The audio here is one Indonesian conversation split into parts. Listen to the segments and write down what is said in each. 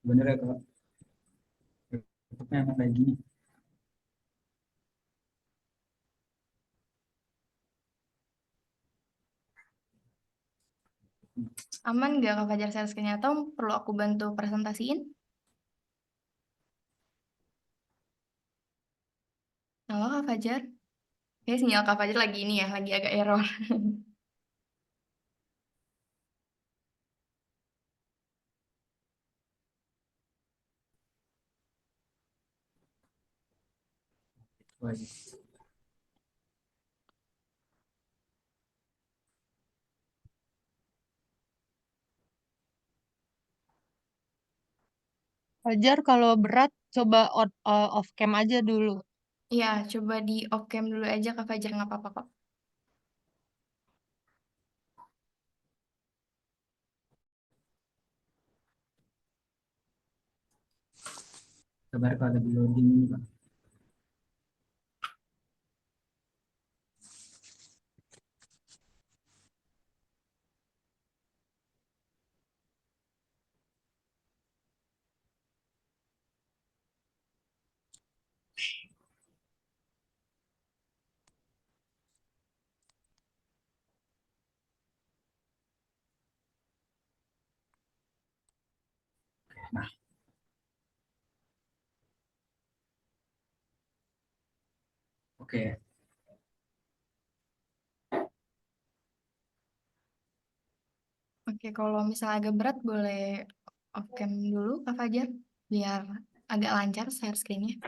Bener ya Kak, laptopnya emang kayak gini. Aman nggak Kak Fajar share screen atau perlu aku bantu presentasiin? Halo Kak Fajar. Kayak sinyal Kak Fajar lagi ini ya, lagi agak error. Wah, Fajar kalau berat coba off cam aja dulu. Iya, coba di off cam dulu aja Kak Fajar, nggak apa-apa kok. sabar Kak, ada di loading ini Kak. Nah, oke. Oke, kalau misalnya agak berat boleh off cam dulu Kak Fajar, biar agak lancar share screen-nya.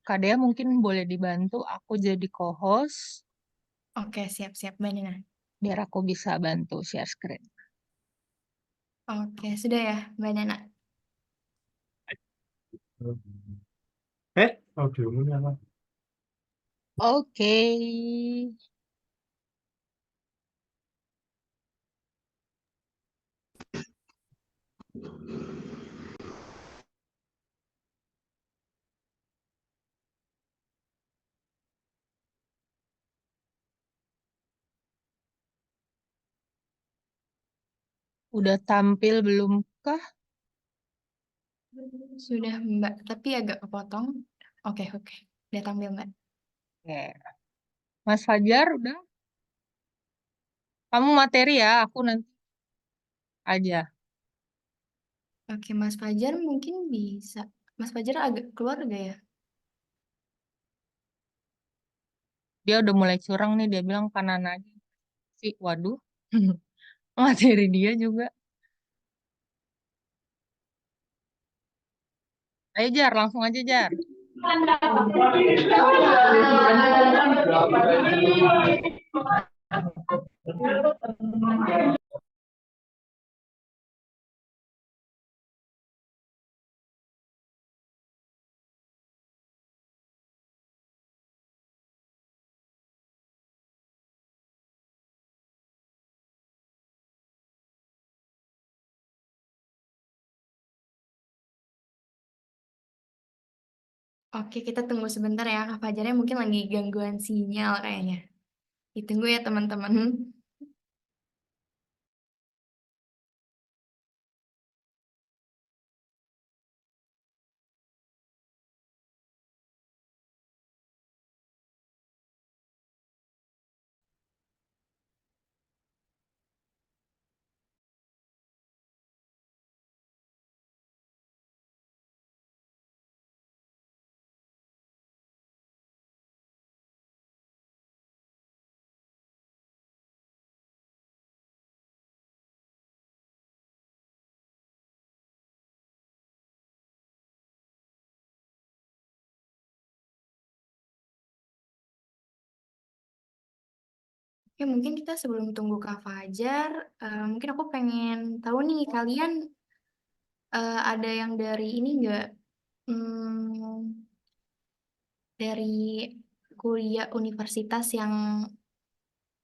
Kak Dea mungkin boleh dibantu aku jadi co-host Oke, siap-siap Mbak Nina. biar aku bisa bantu share screen. Oke, sudah ya Mbak Nana. Audionya apa? Oke. Udah tampil belum kah? Sudah Mbak, tapi agak kepotong. Oke, oke. Udah tampil Mbak. Oke. Mas Fajar udah? Kamu materi ya, aku nanti aja. Oke, Mas Fajar mungkin bisa. Mas Fajar agak keluar gak ya? Dia udah mulai curang nih, dia bilang kanan aja. Sih, waduh. Materi dia juga. Ayo Jar, langsung aja Jar. Oke, kita tunggu sebentar ya. Kak Fajarnya mungkin lagi gangguan sinyal kayaknya. Ditunggu ya teman-teman. Oke, mungkin kita sebelum tunggu Kak Fajar, mungkin aku pengen tahu nih kalian Ada yang dari ini enggak? Dari kuliah universitas yang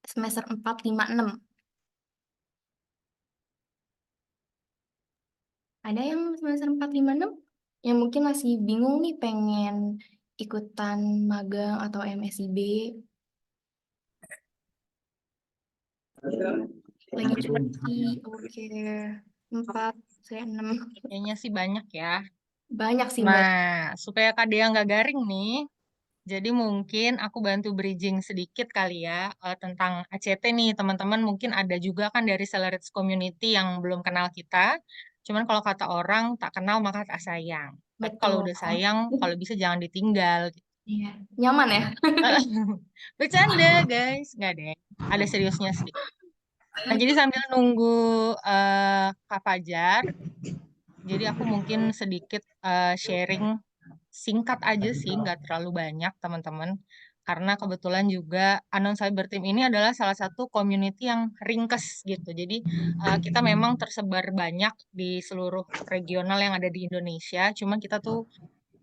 semester 4, 5, 6. Ada yang semester 4, 5, 6 yang mungkin masih bingung nih pengen ikutan magang atau MSIB. Lagi Belum. cari, oke. 4, saya 6. Kayaknya sih banyak ya. Banyak sih, Mbak. Nah, supaya Kak Dea nggak garing nih, jadi mungkin aku bantu bridging sedikit kali ya tentang ACT nih, teman-teman. Mungkin ada juga kan dari Celebrity Community yang belum kenal kita. Cuman kalau kata orang, tak kenal maka tak sayang. Tapi kalau Betul. udah sayang, kalau bisa jangan ditinggal. Iya. Nyaman ya? Bercanda, guys. Nggak deh. Ada seriusnya sedikit. Nah, jadi sambil nunggu Kak Fajar, jadi aku mungkin sedikit sharing singkat aja sih, nggak terlalu banyak teman-teman. Karena kebetulan juga Anon Cyber Team ini adalah salah satu community yang ringkes gitu. Jadi kita memang tersebar banyak di seluruh regional yang ada di Indonesia. Cuma kita tuh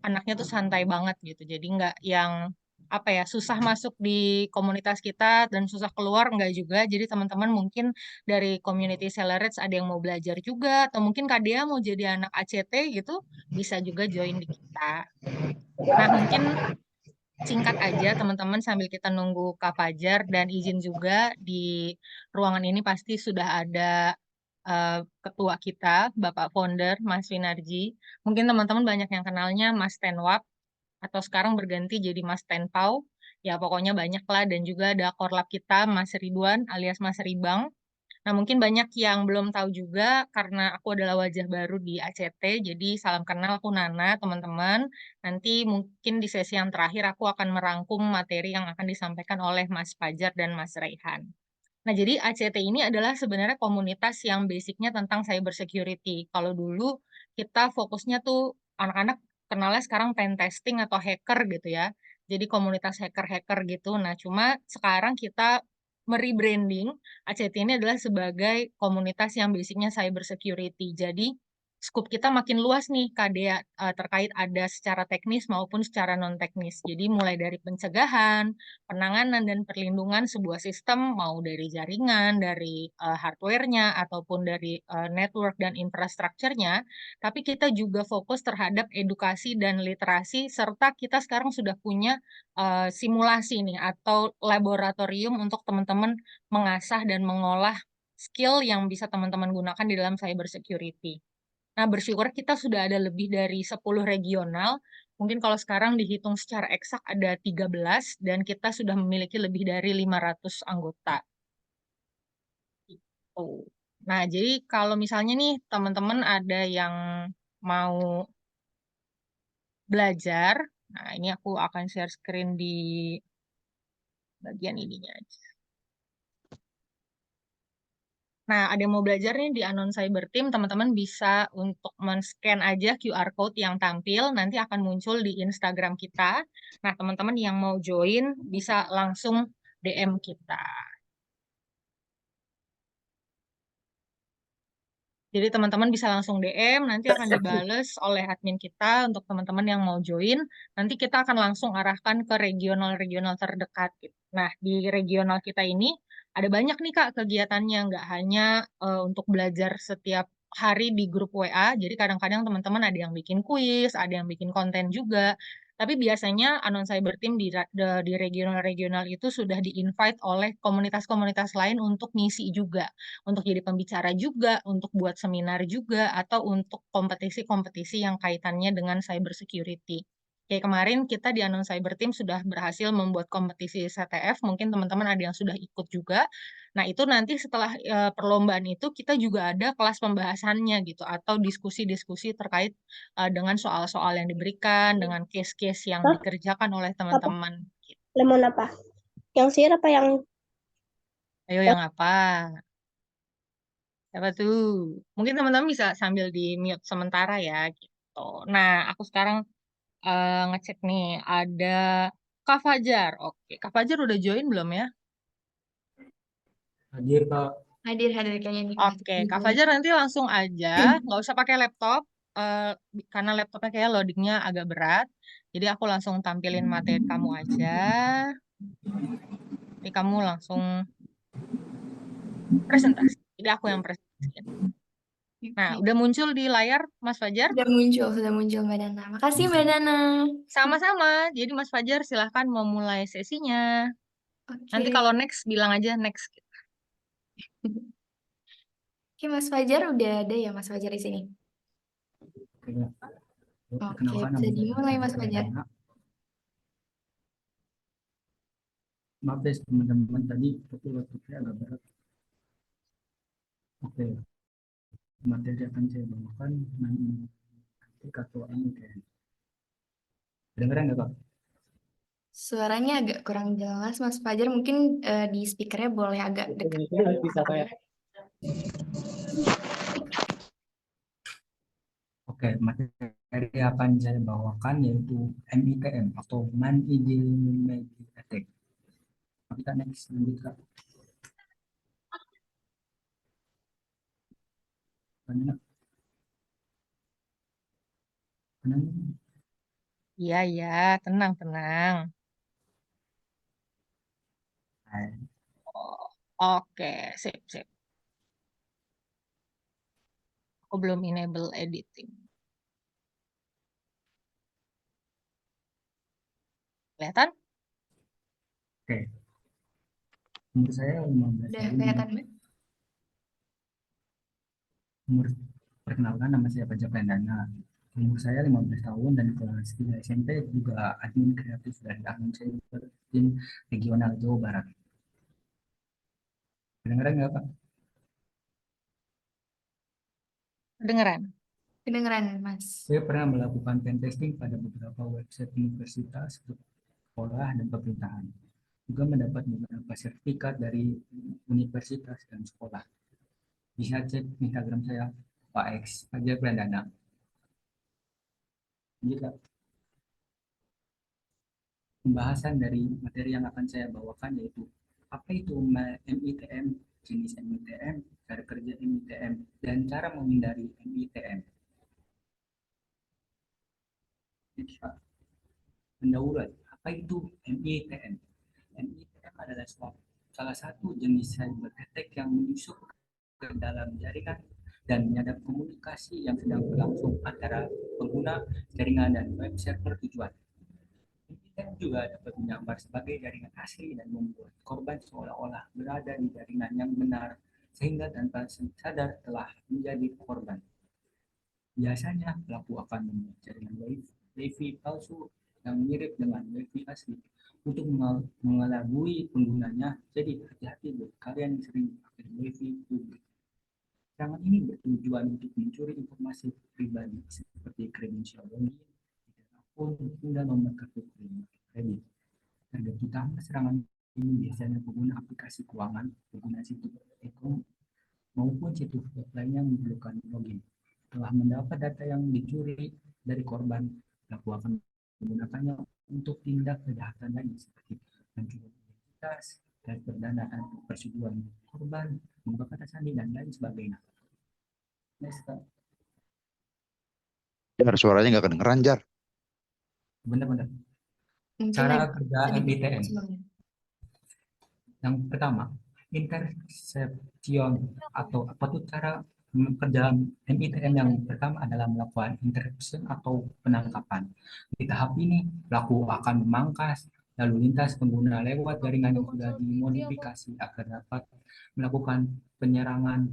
anaknya tuh santai banget gitu. Jadi nggak yang apa ya susah masuk di komunitas kita dan susah keluar nggak juga. Jadi teman-teman mungkin dari community Celebrate ada yang mau belajar juga atau mungkin Kak Dea mau jadi anak ACT gitu bisa juga join di kita. Nah mungkin singkat aja teman-teman sambil kita nunggu Kak Fajar dan izin juga di ruangan ini pasti sudah ada ketua kita, Bapak Founder, Mas Winarji. Mungkin teman-teman banyak yang kenalnya Mas Tenwap atau sekarang berganti jadi Mas Tenpau. Ya pokoknya banyak lah dan juga ada korlap kita Mas Ridwan alias Mas Ribang. Nah, mungkin banyak yang belum tahu juga karena aku adalah wajah baru di ACT, jadi salam kenal aku Nana, teman-teman. Nanti mungkin di sesi yang terakhir aku akan merangkum materi yang akan disampaikan oleh Mas Fajar dan Mas Raihan. Nah, jadi ACT ini adalah sebenarnya komunitas yang basicnya tentang cyber security. Kalau dulu kita fokusnya tuh anak-anak kenalnya sekarang pen testing atau hacker gitu ya. Jadi komunitas hacker-hacker gitu. Nah, cuma sekarang kita merebranding ACT ini adalah sebagai komunitas yang basicnya cyber security. Jadi scope kita makin luas nih, Kak Dea, terkait ada secara teknis maupun secara non-teknis. Jadi mulai dari pencegahan, penanganan dan perlindungan sebuah sistem mau dari jaringan, dari hardware-nya ataupun dari network dan infrastrukturnya, tapi kita juga fokus terhadap edukasi dan literasi serta kita sekarang sudah punya simulasi nih atau laboratorium untuk teman-teman mengasah dan mengolah skill yang bisa teman-teman gunakan di dalam cyber security. Nah, bersyukur kita sudah ada lebih dari 10 regional. Mungkin kalau sekarang dihitung secara eksak ada 13 dan kita sudah memiliki lebih dari 500 anggota. Gitu. Nah, jadi kalau misalnya nih teman-teman ada yang mau belajar, nah ini aku akan share screen di bagian ininya aja. Nah, ada yang mau belajar nih di Anon Cyber Team, teman-teman bisa untuk men-scan aja QR code yang tampil, nanti akan muncul di Instagram kita. Nah, teman-teman yang mau join bisa langsung DM kita. Jadi teman-teman bisa langsung DM, nanti akan dibales oleh admin kita untuk teman-teman yang mau join. Nanti kita akan langsung arahkan ke regional-regional terdekat. Gitu. Nah, di regional kita ini ada banyak nih Kak kegiatannya, nggak hanya untuk belajar setiap hari di grup WA. Jadi kadang-kadang teman-teman ada yang bikin kuis, ada yang bikin konten juga. Tapi biasanya Anon Cyber Team di regional-regional itu sudah di-invite oleh komunitas-komunitas lain untuk ngisi juga untuk jadi pembicara juga, untuk buat seminar juga, atau untuk kompetisi-kompetisi yang kaitannya dengan cyber security. Kayak kemarin kita di Anon Cyber Team sudah berhasil membuat kompetisi CTF, mungkin teman-teman ada yang sudah ikut juga. Nah, itu nanti setelah perlombaan itu kita juga ada kelas pembahasannya gitu, atau diskusi-diskusi terkait dengan soal-soal yang diberikan, dengan case-case yang Hah? dikerjakan oleh Apa? teman-teman. Lemon apa? Yang sihir apa yang Ayo yang apa? Siapa tuh? Mungkin teman-teman bisa sambil di mute sementara ya gitu. Nah, aku sekarang ngecek nih ada Kak Fajar. Oke, Kak Fajar udah join belum ya? Hadir Kak. Hadir kayaknya nih. Oke, Kak Fajar nanti langsung aja, nggak usah pakai laptop. karena laptopnya kayak loadingnya agak berat, jadi aku langsung tampilin materi kamu aja. Jadi kamu langsung presentasi. Jadi aku yang presentasi. Nah, Oke. udah muncul di layar Mas Fajar? Sudah muncul Mbak Nana. Makasih Mbak Nana. Sama-sama. Jadi Mas Fajar silahkan memulai sesinya. Nanti Oke. kalau next bilang aja next. Oke, Mas Fajar udah ada ya Mas Fajar di sini. Oke, ya. Oke, Perkenalkan bisa nama saya dimulai Mas Fajar Fajar. Pradana. Maaf ya teman-teman tadi tapi laptopnya agak berat. Oke, materi akan saya bawakan nanti atau ini kayak kedengeran nggak Pak? Suaranya agak kurang jelas Mas Fajar. Mungkin di speakernya boleh agak dekat. Bisa kayak Oke, materi yang akan saya bawakan yaitu MITM atau Man-Imaginary Attack. Kita next lanjut Kak. Mana? Mana? Iya, iya, tenang. Oke, sip. Aku belum enable editing. Kelihatan? Oke. Umur saya 15 Udah tahun. kelihatan Mbak? Umur perkenalkan nama saya Fajar Pradana. Umur saya 15 tahun dan kelas 3 SMP juga admin kreatif dari akun cyber tim regional Jawa Barat. Kedengeran nggak Pak? Kedengeran? Kedengeran Mas. Saya pernah melakukan pen testing pada beberapa website universitas, sekolah, dan pemerintahan. Juga mendapat beberapa sertifikat dari universitas dan sekolah. Bisa cek Instagram saya, Pak X, Fajar Pradana. Jadi, pembahasan dari materi yang akan saya bawakan yaitu apa itu MITM, jenis MITM, cara kerja MITM, dan cara menghindari MITM. Pendahuluan, apa itu MITM? MITM adalah salah satu jenis cyber attack yang menyusup ke dalam jaringan dan menyadap komunikasi yang sedang berlangsung antara pengguna jaringan dan web server tujuan. MITM juga dapat menyamar sebagai jaringan asli dan membuat korban seolah-olah berada di jaringan yang benar sehingga tanpa sadar telah menjadi korban. Biasanya pelaku akan membuat jaringan WiFi palsu yang mirip dengan WiFi asli untuk mengelabui penggunanya. Jadi hati-hati buat kalian yang sering pakai WiFi publik. Serangan ini bertujuan untuk mencuri informasi pribadi seperti kredensial login, akun, hingga nomor kartu kredit. Target utama serangan ini biasanya pengguna aplikasi keuangan, pengguna situs e-com, maupun situs web lainnya memerlukan login. Setelah mendapat data yang dicuri dari korban, pelaku akan menggunakannya untuk tindak kejahatan lain seperti mencuri identitas, dan pendanaan persetujuan korban, membakar sandi, dan lain sebagainya. Next, Jar, suaranya nggak kedengeran, Jar. benar-benar. Mungkin Cara agak kerja sedikit MITM. sebelumnya. Yang pertama, interception atau apa tuh cara kerja MITM yang pertama adalah melakukan interception atau penangkapan. Di tahap ini, pelaku akan memangkas lalu lintas pengguna lewat jaringan yang sudah dimodifikasi agar dapat melakukan penyerangan.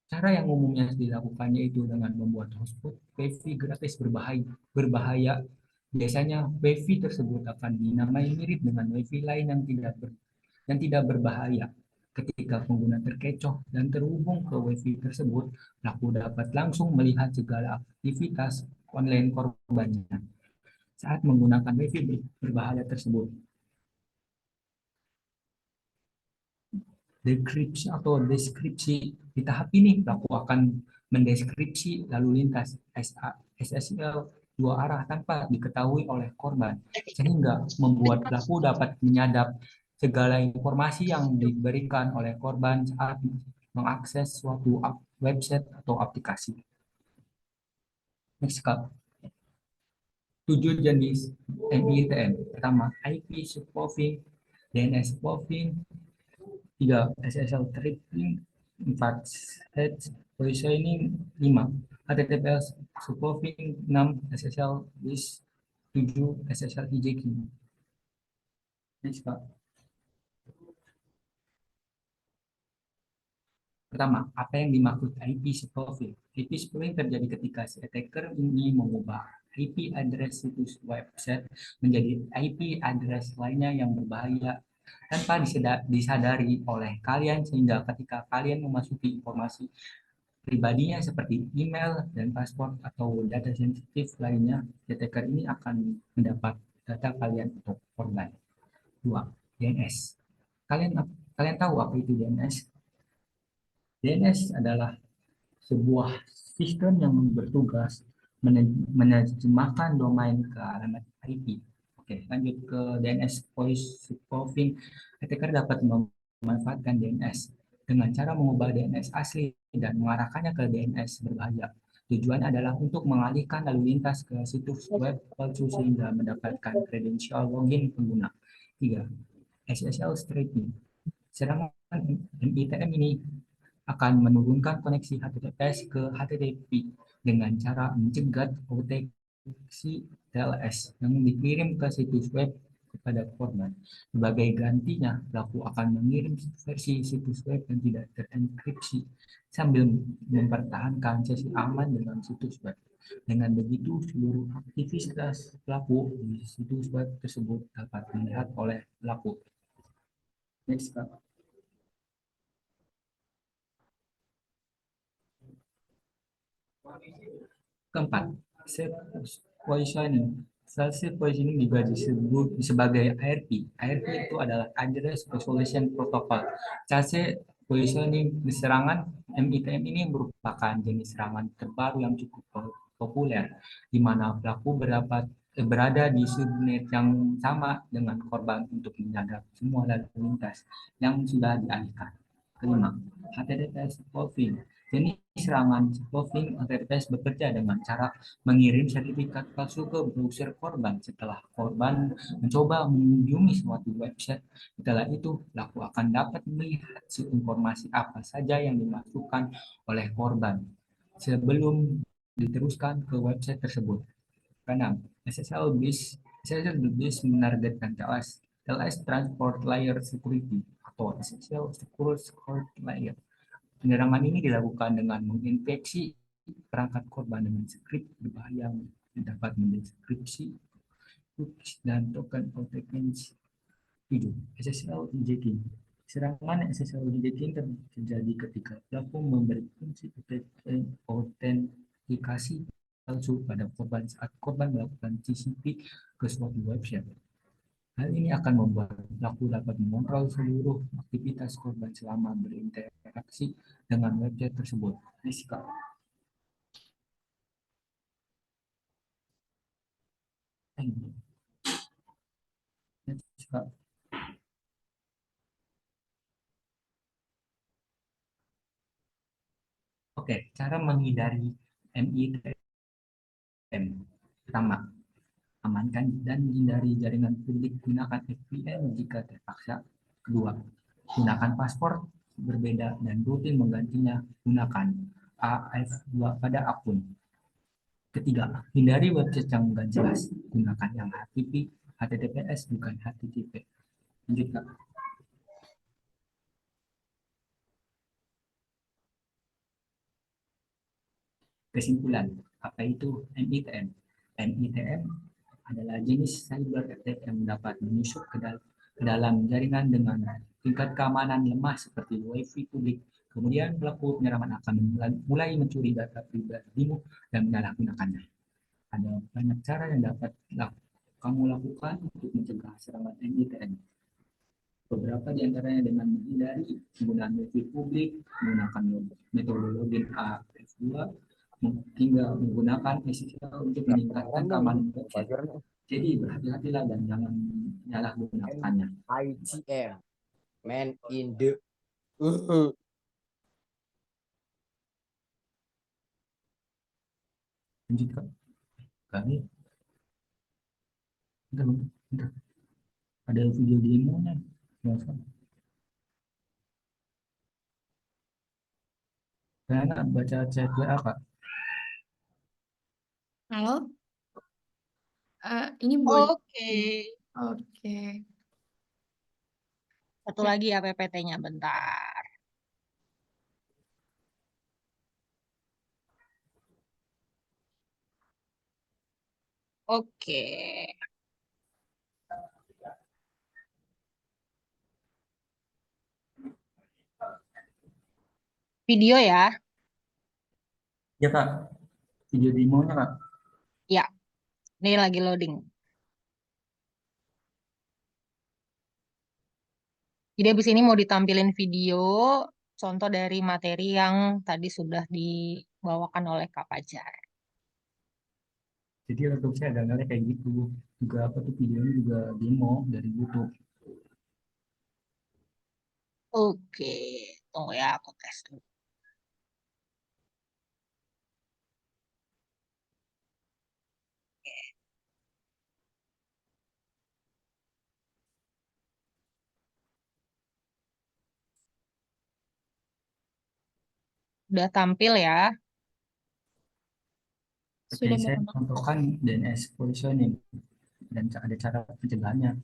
Cara yang umumnya dilakukannya itu dengan membuat hotspot WiFi gratis berbahaya. Biasanya WiFi tersebut akan dinamai mirip dengan WiFi lain yang tidak berbahaya. Ketika pengguna terkecoh dan terhubung ke WiFi tersebut, pelaku dapat langsung melihat segala aktivitas online korbannya saat menggunakan WiFi berbahaya tersebut. Deskripsi di tahap ini pelaku akan mendeskripsi lalu lintas SSL dua arah tanpa diketahui oleh korban sehingga membuat pelaku dapat menyadap segala informasi yang diberikan oleh korban saat mengakses suatu website atau aplikasi. Next Kak. 7 jenis MITM. Pertama, IP spoofing, DNS spoofing, 3 SSL tripping, 4 head positioning, 5 HTTPS spoofing, 6 SSL disk, 7 SSL hijacking. Next Kak. Pertama, apa yang dimaksud IP spoofing? IP spoofing terjadi ketika si attacker ini mengubah IP address situs website menjadi IP address lainnya yang berbahaya tanpa disadari oleh kalian, sehingga ketika kalian memasuki informasi pribadinya seperti email dan paspor atau data sensitif lainnya, attacker ini akan mendapat data kalian atau korban. 2. DNS. Kalian tahu apa itu DNS? DNS adalah sebuah sistem yang bertugas menerjemahkan domain ke alamat IP. Oke, lanjut ke DNS voice spoofing. Attacker dapat memanfaatkan DNS dengan cara mengubah DNS asli dan mengarahkannya ke DNS berbahaya. Tujuan adalah untuk mengalihkan lalu lintas ke situs web palsu sehingga mendapatkan kredensial login pengguna. 3. SSL stripping. Serangan MITM ini akan menurunkan koneksi HTTPS ke HTTP dengan cara mencegat proteksi TLS yang dikirim ke situs web kepada korban. Sebagai gantinya, pelaku akan mengirim versi situs web yang tidak terenkripsi sambil mempertahankan sesi aman dengan situs web. Dengan begitu, seluruh aktivitas pelaku di situs web tersebut dapat dilihat oleh pelaku. Next, Kak. Keempat, self positioning. Self positioning juga disebut sebagai ARP. ARP itu adalah Address Resolution Protocol. Self positioning serangan MITM ini merupakan jenis serangan terbaru yang cukup populer, di mana pelaku berada di subnet yang sama dengan korban untuk menyadap semua lalu lintas yang sudah dialihkan. Kelima, HTTPS spoofing. Jenis serangan spoofing HTTPS bekerja dengan cara mengirim sertifikat palsu ke browser korban setelah korban mencoba mengunjungi suatu website. Setelah itu, pelaku akan dapat melihat informasi apa saja yang dimasukkan oleh korban sebelum diteruskan ke website tersebut. Keenam, SSL BIS menargetkan TLS Transport Layer Security atau SSL Secure Layer. Penyerangan ini dilakukan dengan menginfeksi perangkat korban dengan skrip berbahaya yang dapat mendeskripsi cookies dan token protection. 7. SSL hijacking. Serangan SSL hijacking terjadi ketika pelaku memberi fungsi autentikasi palsu pada korban saat korban melakukan TCP ke suatu website. Hal ini akan membuat pelaku dapat mengontrol seluruh aktivitas korban selama berinteraksi dengan website tersebut. Risiko. Oke, cara menghindari MITM. Pertama, amankan dan hindari jaringan publik, gunakan VPN jika terpaksa. Kedua, gunakan paspor berbeda dan rutin menggantinya, gunakan AF2 pada akun. Ketiga, hindari website yang enggak jelas, gunakan yang HTTPS bukan HTTP. Lanjut, Kak. Kesimpulan, apa itu MITM? MITM adalah jenis cyber attack yang dapat menyusup ke dalam jaringan dengan tingkat keamanan lemah seperti WiFi publik. Kemudian pelaku penyerangan akan mulai mencuri data pribadimu dan menyalahgunakannya. Ada banyak cara yang dapat kamu lakukan untuk mencegah serangan MITM. Beberapa di antaranya dengan menghindari penggunaan WiFi publik, menggunakan metode login AF2, hingga menggunakan SSL untuk meningkatkan keamanan website. Jadi berhati-hatilah dan jangan menyalahgunakannya. ITM, man in the Lanjut, Kak. Kali, bentar, bentar. Ada video demonya. Nggak salah. Saya nggak baca chat WA, Kak. Halo? Ini Boy. Oke. Oke. Satu lagi ya PPT-nya bentar. Oke. Video ya. Ya, Kak. Video demonya, Kak. Ya, ini lagi loading. Jadi habis ini mau ditampilin video contoh dari materi yang tadi sudah dibawakan oleh Kak Fajar. Jadi untuk saya ada kayak gitu. Juga apa tuh videonya juga demo dari YouTube. Oke, tunggu ya aku tes dulu. Udah tampil ya. Oke, Sudah saya Bapak. contohkan DNS positioning dan ada cara pencegahannya.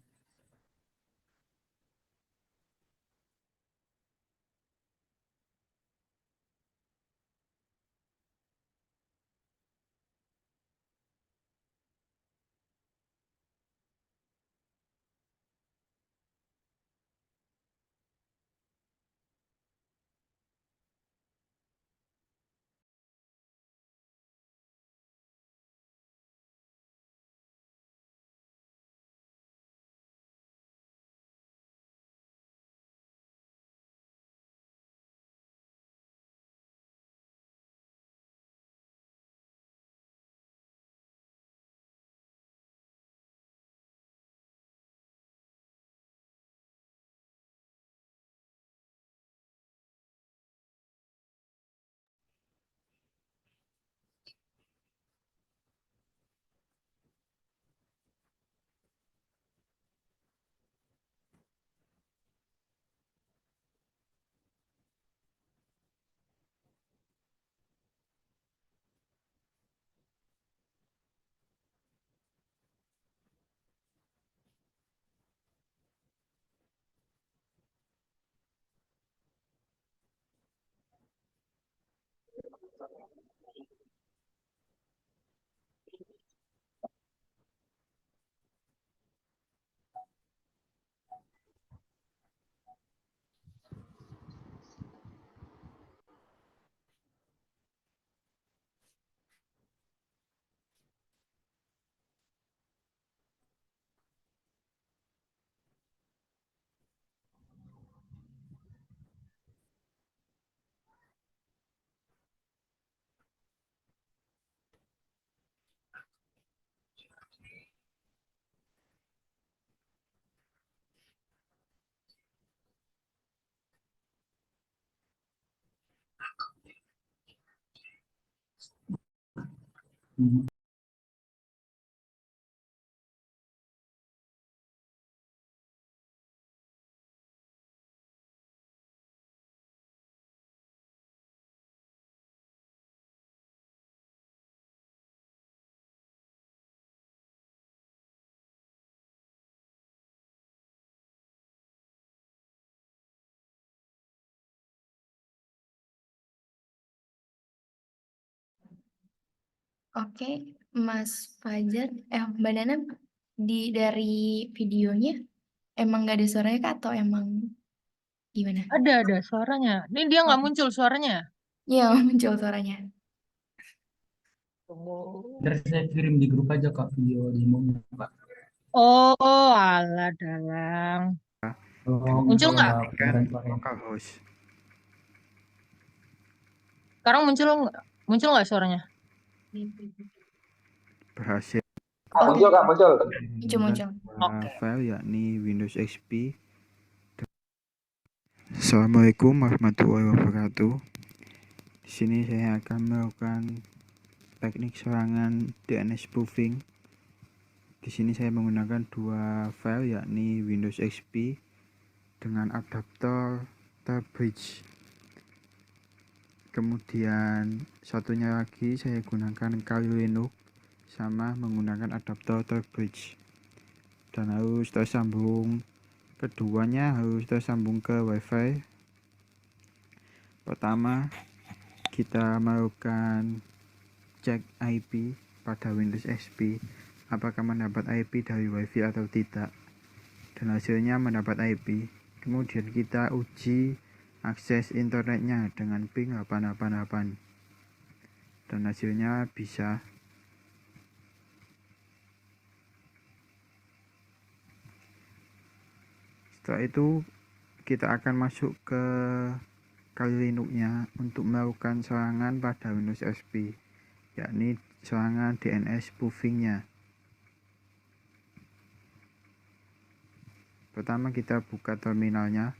Hmm. Oke, Mas Fajar, Mbak Nana, dari videonya emang nggak ada suaranya Kak, atau emang gimana? Ada suaranya. Ini dia nggak Oh, muncul suaranya. iya muncul suaranya. Tunggu. Ntar saya kirim di grup aja, Kak, video demonya, Kak. Oh, alah dalang. Tolong Muncul kalau nggak? nggak kedengeran suaranya. Lokal host. Sekarang muncul nggak suaranya? Berhasil Oke, Kak, muncul. muncul. Oke. file yakni Windows XP. Assalamualaikum warahmatullahi wabarakatuh. Di sini saya akan melakukan teknik serangan DNS spoofing. Di sini saya menggunakan dua file, yakni Windows XP dengan adaptor Tor-Bridge. Kemudian satunya lagi saya gunakan Kali Linux sama menggunakan adaptor Tor-Bridge. Dan harus tersambung, keduanya harus tersambung ke WiFi. Pertama, kita melakukan cek IP pada Windows XP, apakah mendapat IP dari WiFi atau tidak, dan hasilnya mendapat IP. Kemudian kita uji akses internetnya dengan ping 888, dan hasilnya bisa. Setelah itu kita akan masuk ke Kali Linux-nya untuk melakukan serangan pada Windows XP, yakni serangan DNS spoofing-nya. Pertama kita buka terminalnya,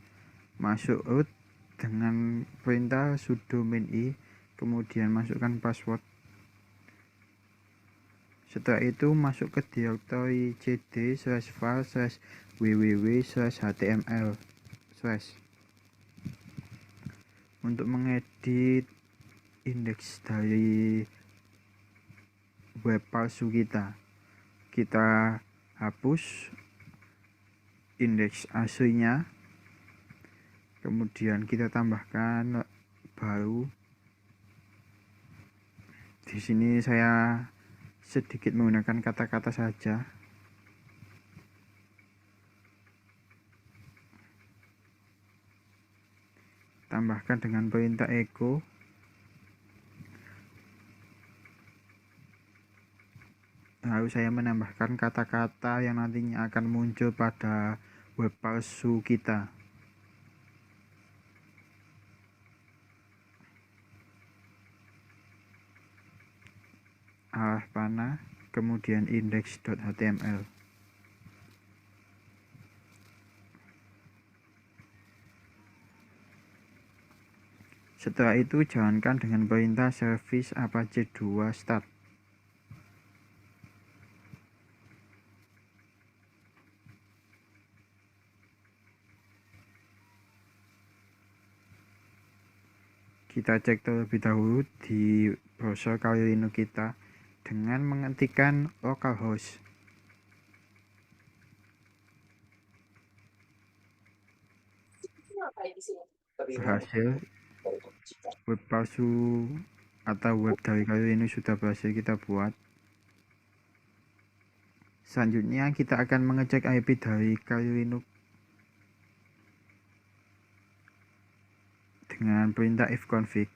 masuk root dengan perintah sudo -i, kemudian masukkan password. Setelah itu masuk ke direktori cd/file/www/html/ untuk mengedit indeks dari web palsu kita hapus indeks aslinya, kemudian kita tambahkan baru. Di sini saya sedikit menggunakan kata-kata saja. Tambahkan dengan perintah echo. Lalu saya menambahkan kata-kata yang nantinya akan muncul pada web palsu kita. Arah panah, kemudian index.html. Setelah itu jalankan dengan perintah service apache 2 start. Kita cek terlebih dahulu di browser Kali Linux kita dengan mengetikkan localhost. Berhasil, web palsu atau web dari Kali Linux sudah berhasil kita buat. Selanjutnya kita akan mengecek IP dari Kali Linux dengan perintah ifconfig,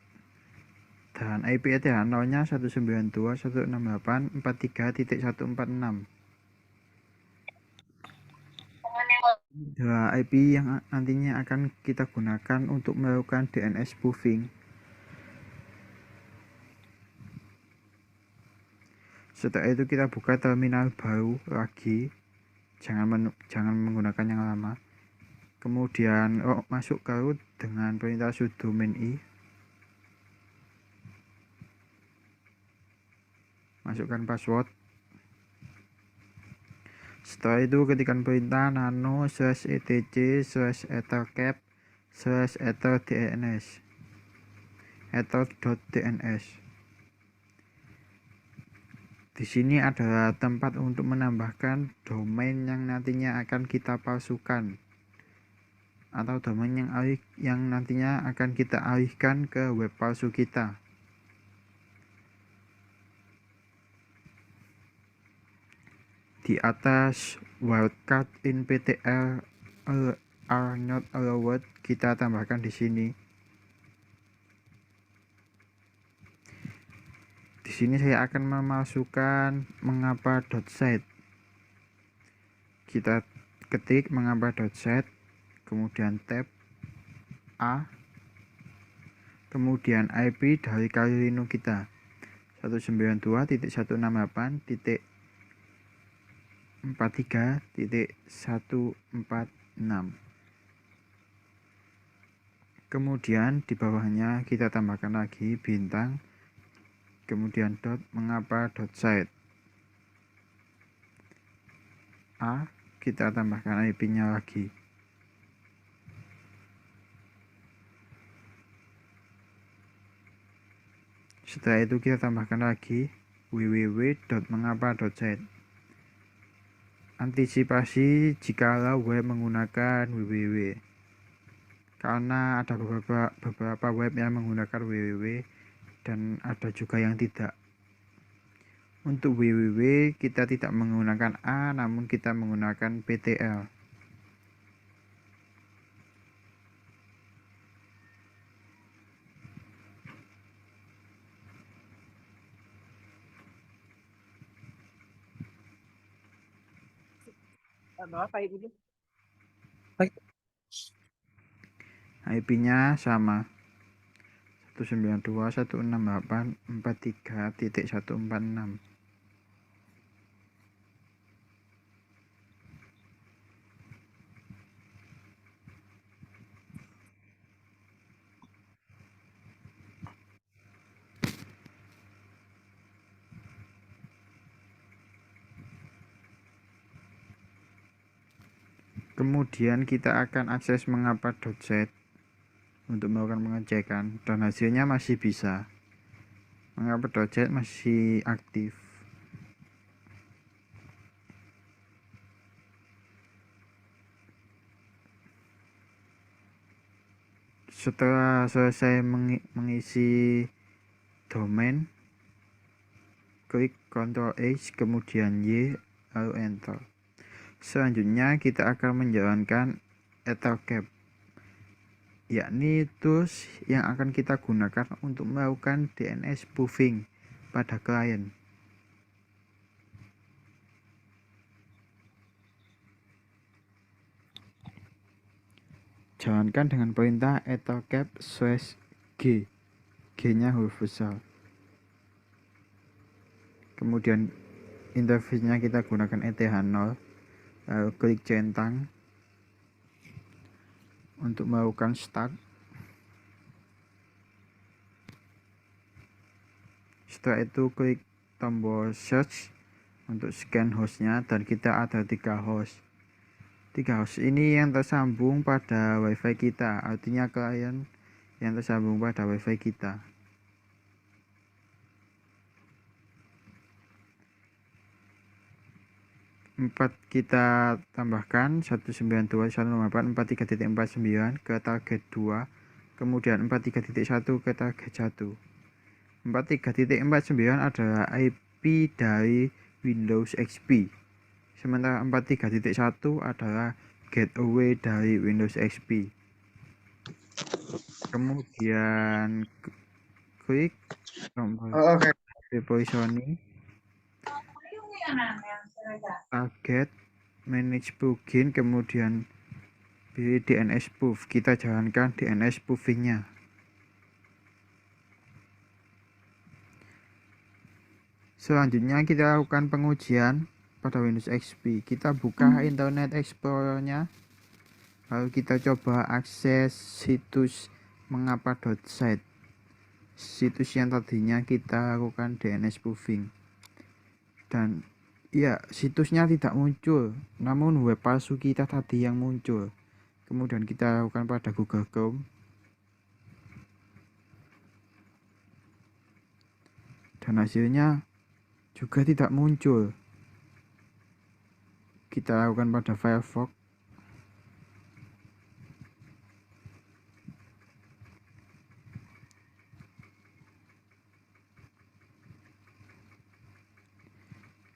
dan IP eternalnya 192.168.43.146. IP yang nantinya akan kita gunakan untuk melakukan DNS spoofing. Setelah itu kita buka terminal baru lagi, jangan menggunakan yang lama. Kemudian masuk ke root dengan perintah sudo -i, masukkan password. Setelah itu ketikkan perintah nano/etc/ethercap/etherdns ether.dns. Di sini adalah tempat untuk menambahkan domain yang nantinya akan kita palsukan, atau domain yang nantinya akan kita alihkan ke web palsu kita. Di atas wildcard in PTL are not allowed kita tambahkan di sini. Di sini saya akan memasukkan mengapa.site. Kita ketik mengapa.site, kemudian tab A, kemudian IP dari Kali Linux kita 192.168.43.146. Kemudian di bawahnya kita tambahkan lagi bintang kemudian dot, mengapa dot site. A, kita tambahkan IP-nya lagi. Setelah itu kita tambahkan lagi www.mengapa.site. Antisipasi jikalau web menggunakan www, karena ada beberapa web yang menggunakan www dan ada juga yang tidak. Untuk www kita tidak menggunakan A, namun kita menggunakan PTL. IP-nya sama 192.168.43.146. Kemudian kita akan akses mengapa.site untuk melakukan pengecekan dan hasilnya masih bisa. Mengapa.site masih aktif. Setelah selesai mengisi domain, klik Ctrl H kemudian Y lalu enter. Selanjutnya kita akan menjalankan ethercap, yakni tools yang akan kita gunakan untuk melakukan DNS spoofing pada klien. Jalankan dengan perintah ethercap/g, G-nya huruf besar. Kemudian interface-nya kita gunakan ETH0, lalu klik centang untuk melakukan start. Setelah itu klik tombol search untuk scan hostnya dan kita ada 3 host. 3 host ini yang tersambung pada wifi kita, artinya klien yang tersambung pada wifi kita. Empat kita tambahkan 192.168.43.49 ke target 2, kemudian 43.1 ke target 1. 43.49 adalah IP dari Windows XP, sementara 43.1 adalah gateway dari Windows XP. Kemudian klik tombol repositioning, target, manage plugin, kemudian pilih DNS spoof. Kita jalankan DNS spoofingnya. Selanjutnya kita lakukan pengujian pada Windows XP. Kita buka Internet Explorer-nya, lalu kita coba akses situs mengapa.site, situs yang tadinya kita lakukan DNS spoofing. Dan ya, situsnya tidak muncul, namun web palsu kita tadi yang muncul. Kemudian kita lakukan pada Google Chrome, dan hasilnya juga tidak muncul. Kita lakukan pada Firefox.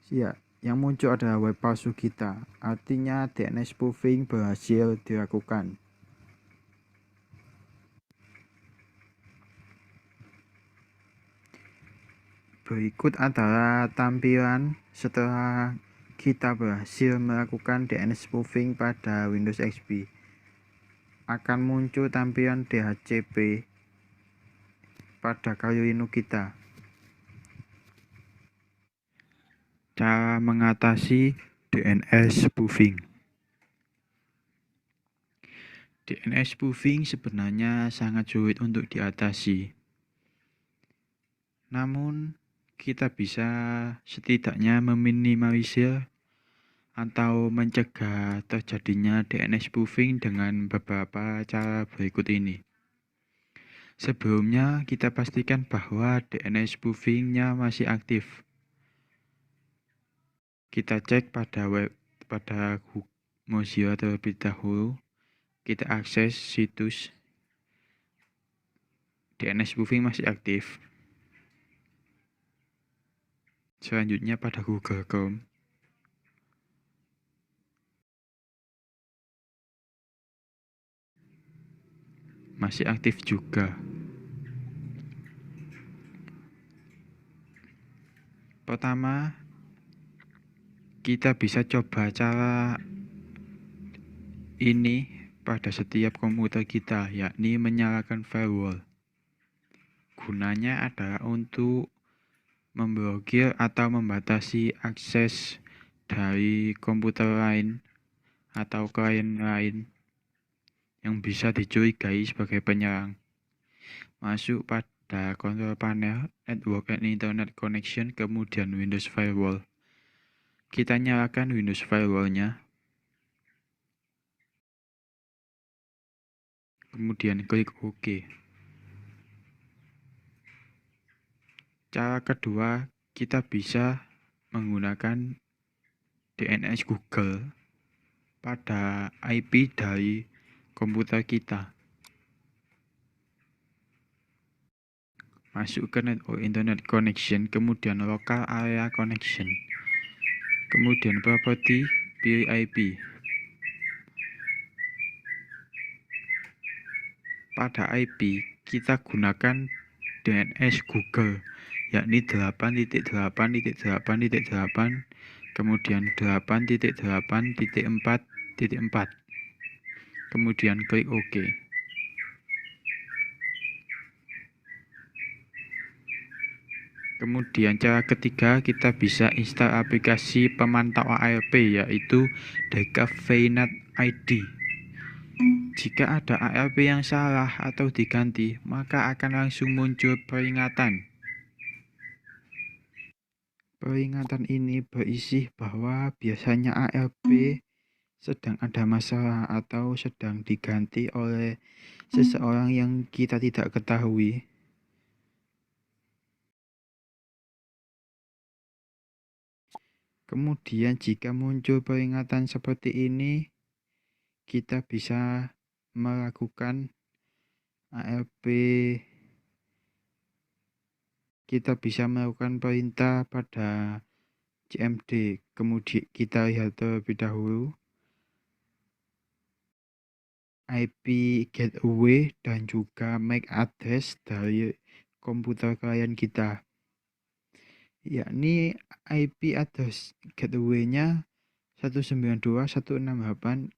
Ya, yang muncul adalah web palsu kita, artinya DNS spoofing berhasil dilakukan. Berikut adalah tampilan setelah kita berhasil melakukan DNS spoofing pada Windows XP. Akan muncul tampilan DHCP pada Kali Linux kita. Cara mengatasi DNS spoofing. DNS spoofing sebenarnya sangat sulit untuk diatasi. Namun, kita bisa setidaknya meminimalisir atau mencegah terjadinya DNS spoofing dengan beberapa cara berikut ini. Sebelumnya, kita pastikan bahwa DNS spoofing-nya masih aktif. Kita cek pada Mozilla terlebih dahulu. Kita akses situs DNS spoofing masih aktif. Selanjutnya pada Google Chrome. Masih aktif juga. Pertama, kita bisa coba cara ini pada setiap komputer kita, yakni menyalakan firewall. Gunanya adalah untuk memblokir atau membatasi akses dari komputer lain atau klien lain yang bisa dicurigai sebagai penyerang. Masuk pada control panel, Network and Internet Connection, kemudian Windows Firewall. Kita nyalakan Windows Firewall-nya. Kemudian klik OK. Cara kedua, kita bisa menggunakan DNS Google pada IP dari komputer kita. Masuk ke Network Internet Connection, kemudian Local Area Connection, kemudian Property, pilih IP. Pada IP, kita gunakan DNS Google, yakni 8.8.8.8, kemudian 8.8.4.4, kemudian klik OK. Kemudian cara ketiga, kita bisa install aplikasi pemantau ARP, yaitu Decafenet ID. Jika ada ARP yang salah atau diganti, maka akan langsung muncul peringatan. Peringatan ini berisi bahwa biasanya ARP sedang ada masalah atau sedang diganti oleh seseorang yang kita tidak ketahui. Kemudian jika muncul peringatan seperti ini, kita bisa melakukan ARP, kita bisa melakukan perintah pada CMD. Kemudian kita lihat terlebih dahulu IP gateway dan juga MAC address dari komputer klien kita, yakni IP address gateway-nya 192.168.43.1.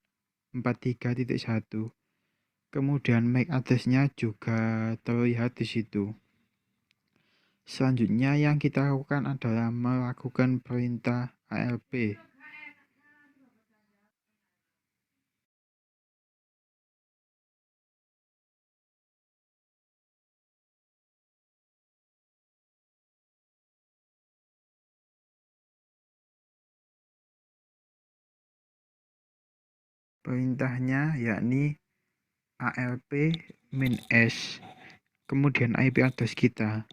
Kemudian MAC address-nya juga terlihat di situ. Selanjutnya yang kita lakukan adalah melakukan perintah ARP. Perintahnya yakni ARP -s, kemudian IP address kita,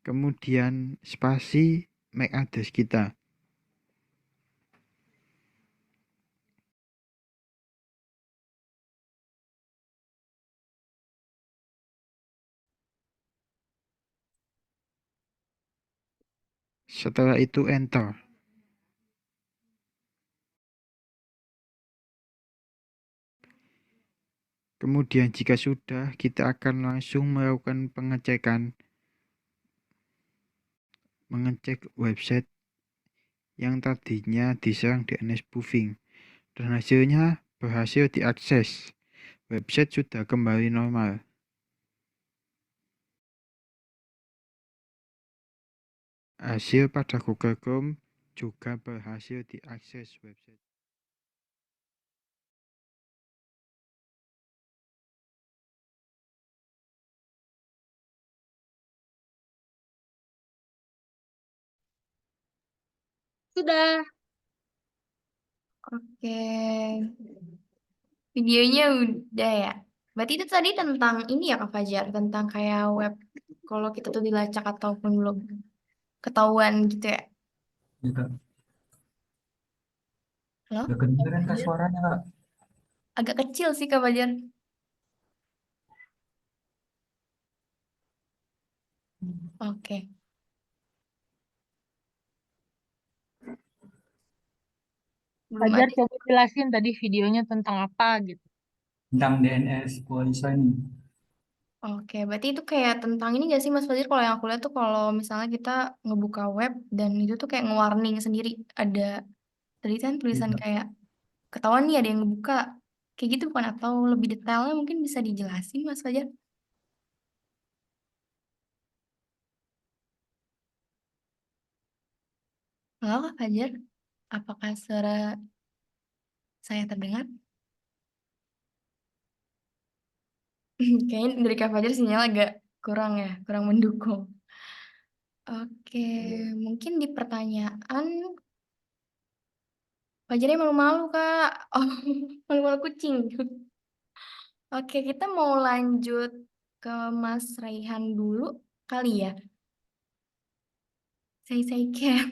kemudian spasi MAC address kita. Setelah itu enter. Kemudian jika sudah, kita akan langsung melakukan pengecekan, mengecek website yang tadinya diserang DNS spoofing, dan hasilnya berhasil diakses. Website sudah kembali normal. Hasil pada Google Chrome juga berhasil diakses website. Sudah. Oke. Videonya udah ya. Berarti itu tadi tentang ini ya Kak Fajar, tentang kayak web kalau kita tuh dilacak ataupun belum ketahuan gitu ya. Juga Halo? gak kedengeran Kak suaranya Kak. Agak kecil sih Kak Fajar. Oke. Belum Fajar ada. coba jelasin tadi videonya tentang apa gitu. Tentang DNS coalition. Oke, berarti itu kayak tentang ini gak sih Mas Fajar? Kalau yang aku lihat tuh kalau misalnya kita ngebuka web dan itu tuh kayak nge-warning sendiri. Ada tadi kan tulisan Juga. kayak ketahuan nih ada yang ngebuka. Kayak gitu bukan? Atau lebih detailnya mungkin bisa dijelasin Mas Fajar? Halo Kak Fajar, apakah suara saya terdengar? Kayaknya dari Kak Fajar sinyal agak kurang ya, kurang mendukung. Oke, mungkin di pertanyaan Fajarnya malu-malu Kak. Oh, malu-malu kucing. Oke, kita mau lanjut ke Mas Raihan dulu kali ya. Say can.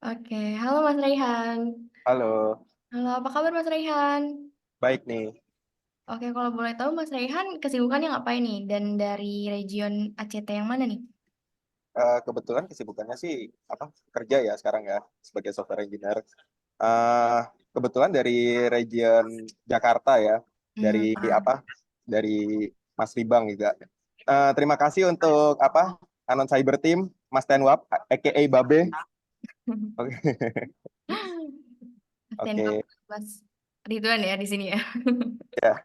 Oke, halo Mas Raihan. Halo, Halo, apa kabar Mas Raihan? baik nih. Oke, kalau boleh tahu Mas Raihan kesibukannya ngapain nih? Dan dari region ACT yang mana nih? Kebetulan kesibukannya sih apa kerja ya sekarang ya sebagai software engineer. Eh, Kebetulan dari region Jakarta ya, dari Hmm. apa? Dari Mas Ribang juga. Terima kasih untuk apa? Anon Cyber Team, Mas Tenwap, aka Babe. Oke, Stand up oke. Mas Ridwan ya di sini ya. Ya.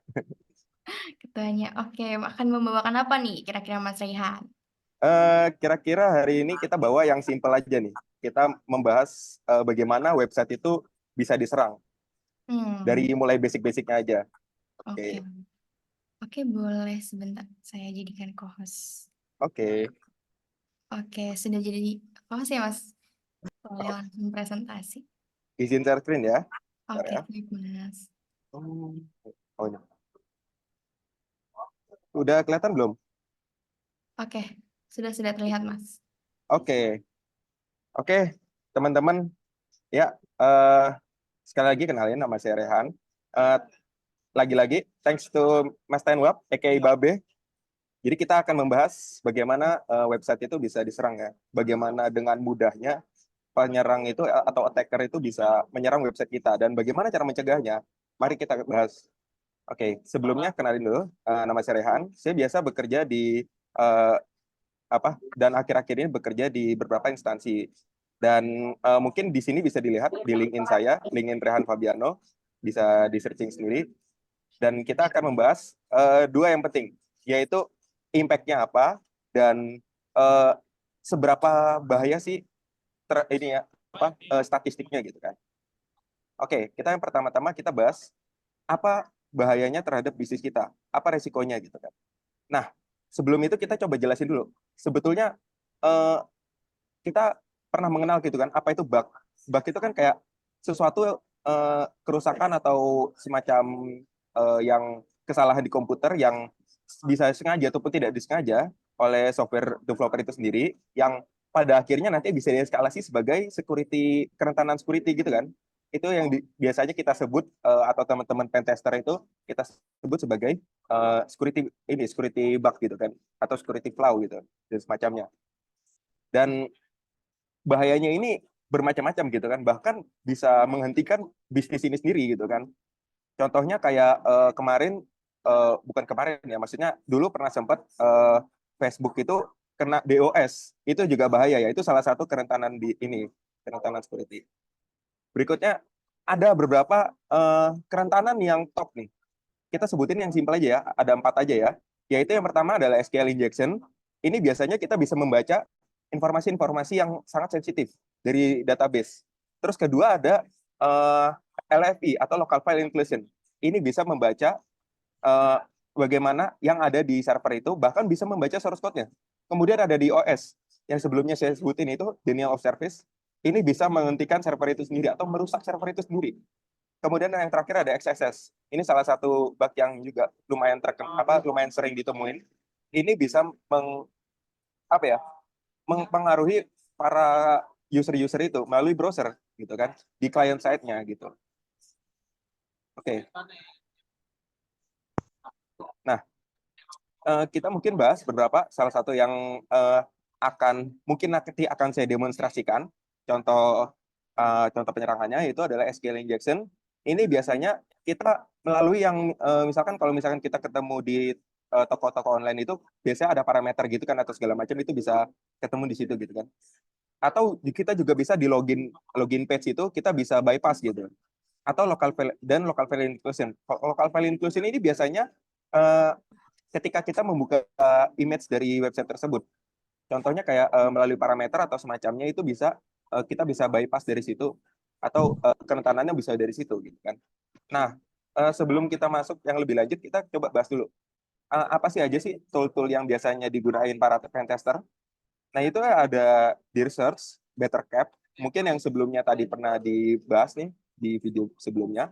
Ketuanya. Oke, akan membawakan apa nih kira-kira Mas Raihan? Kira-kira hari ini kita bawa yang simple aja nih. Kita membahas bagaimana website itu bisa diserang dari Hmm, mulai basic-basicnya aja. Oke, oke. Oke, boleh sebentar. Saya jadikan co-host. oke. Oke, sudah jadi co-host ya, Mas? Boleh langsung presentasi. Izin share screen ya. Bentar Oke, ya. baik, Mas. Oh, ini. Udah kelihatan belum? Oke, sudah terlihat, Mas. Oke, oke, teman-teman. Ya, eh, sekali lagi kenalin nama saya Rehan. Eh, Lagi-lagi, thanks to Mas Tenwap, aka Babe. Jadi kita akan membahas bagaimana website itu bisa diserang ya. Bagaimana dengan mudahnya penyerang itu atau attacker itu bisa menyerang website kita dan bagaimana cara mencegahnya. Mari kita bahas. Oke, sebelumnya kenalin dulu, nama saya Rehan. Saya biasa bekerja di eh, dan akhir-akhir ini bekerja di beberapa instansi. Dan mungkin di sini bisa dilihat di LinkedIn saya, LinkedIn Rehan Fabiano, bisa di searching sendiri. Dan kita akan membahas dua yang penting, yaitu impact-nya apa dan uh, seberapa bahaya sih ini ya statistiknya gitu kan. Oke, kita yang pertama-tama kita bahas apa bahayanya terhadap bisnis kita, apa resikonya gitu kan. Nah, sebelum itu kita coba jelasin dulu. Sebetulnya eh, kita pernah mengenal gitu kan, apa itu bug. Bug itu kan kayak sesuatu kerusakan atau semacam yang kesalahan di komputer yang bisa sengaja ataupun tidak disengaja oleh software developer itu sendiri, yang pada akhirnya nanti bisa dieskalasi sebagai security, kerentanan security gitu kan. Itu yang biasanya kita sebut atau teman-teman pentester itu kita sebut sebagai security bug gitu kan, atau security flaw gitu dan semacamnya. Dan bahayanya ini bermacam-macam gitu kan, bahkan bisa menghentikan bisnis ini sendiri gitu kan. Contohnya kayak kemarin, bukan kemarin ya, maksudnya dulu pernah sempat Facebook itu kena DOS, itu juga bahaya ya, itu salah satu kerentanan di ini, kerentanan security. Berikutnya ada beberapa kerentanan yang top nih. Kita sebutin yang simpel aja ya, ada 4 aja ya. Yaitu yang pertama adalah SQL injection. Ini biasanya kita bisa membaca informasi-informasi yang sangat sensitif dari database. Terus kedua ada LFI atau local file inclusion. Ini bisa membaca bagaimana yang ada di server itu, bahkan bisa membaca source code-nya. Kemudian ada di OS yang sebelumnya saya sebutin itu denial of service. ini bisa menghentikan server itu sendiri atau merusak server itu sendiri. Kemudian yang terakhir ada XSS. Ini salah satu bug yang juga lumayan sering ditemuin. Ini bisa mempengaruhi para user-user itu melalui browser gitu kan di client side-nya gitu. Oke. Nah, kita mungkin bahas beberapa salah satu yang nanti akan saya demonstrasikan. Contoh penyerangannya itu adalah SQL injection. Ini biasanya kita melalui yang misalkan kalau misalkan kita ketemu di toko-toko online itu biasanya ada parameter gitu kan atau segala macam itu bisa ketemu di situ gitu kan. Atau kita juga bisa di login page itu kita bisa bypass gitu. Atau local file inclusion. Local file inclusion ini biasanya ketika kita membuka image dari website tersebut. Contohnya kayak melalui parameter atau semacamnya itu kita bisa bypass dari situ atau kerentanannya bisa dari situ gitu kan. Nah, sebelum kita masuk yang lebih lanjut kita coba bahas dulu. Apa sih aja sih tool-tool yang biasanya digunain para pentester? Nah, itu ada Dear Search, BetterCap, mungkin yang sebelumnya tadi pernah dibahas nih di video sebelumnya.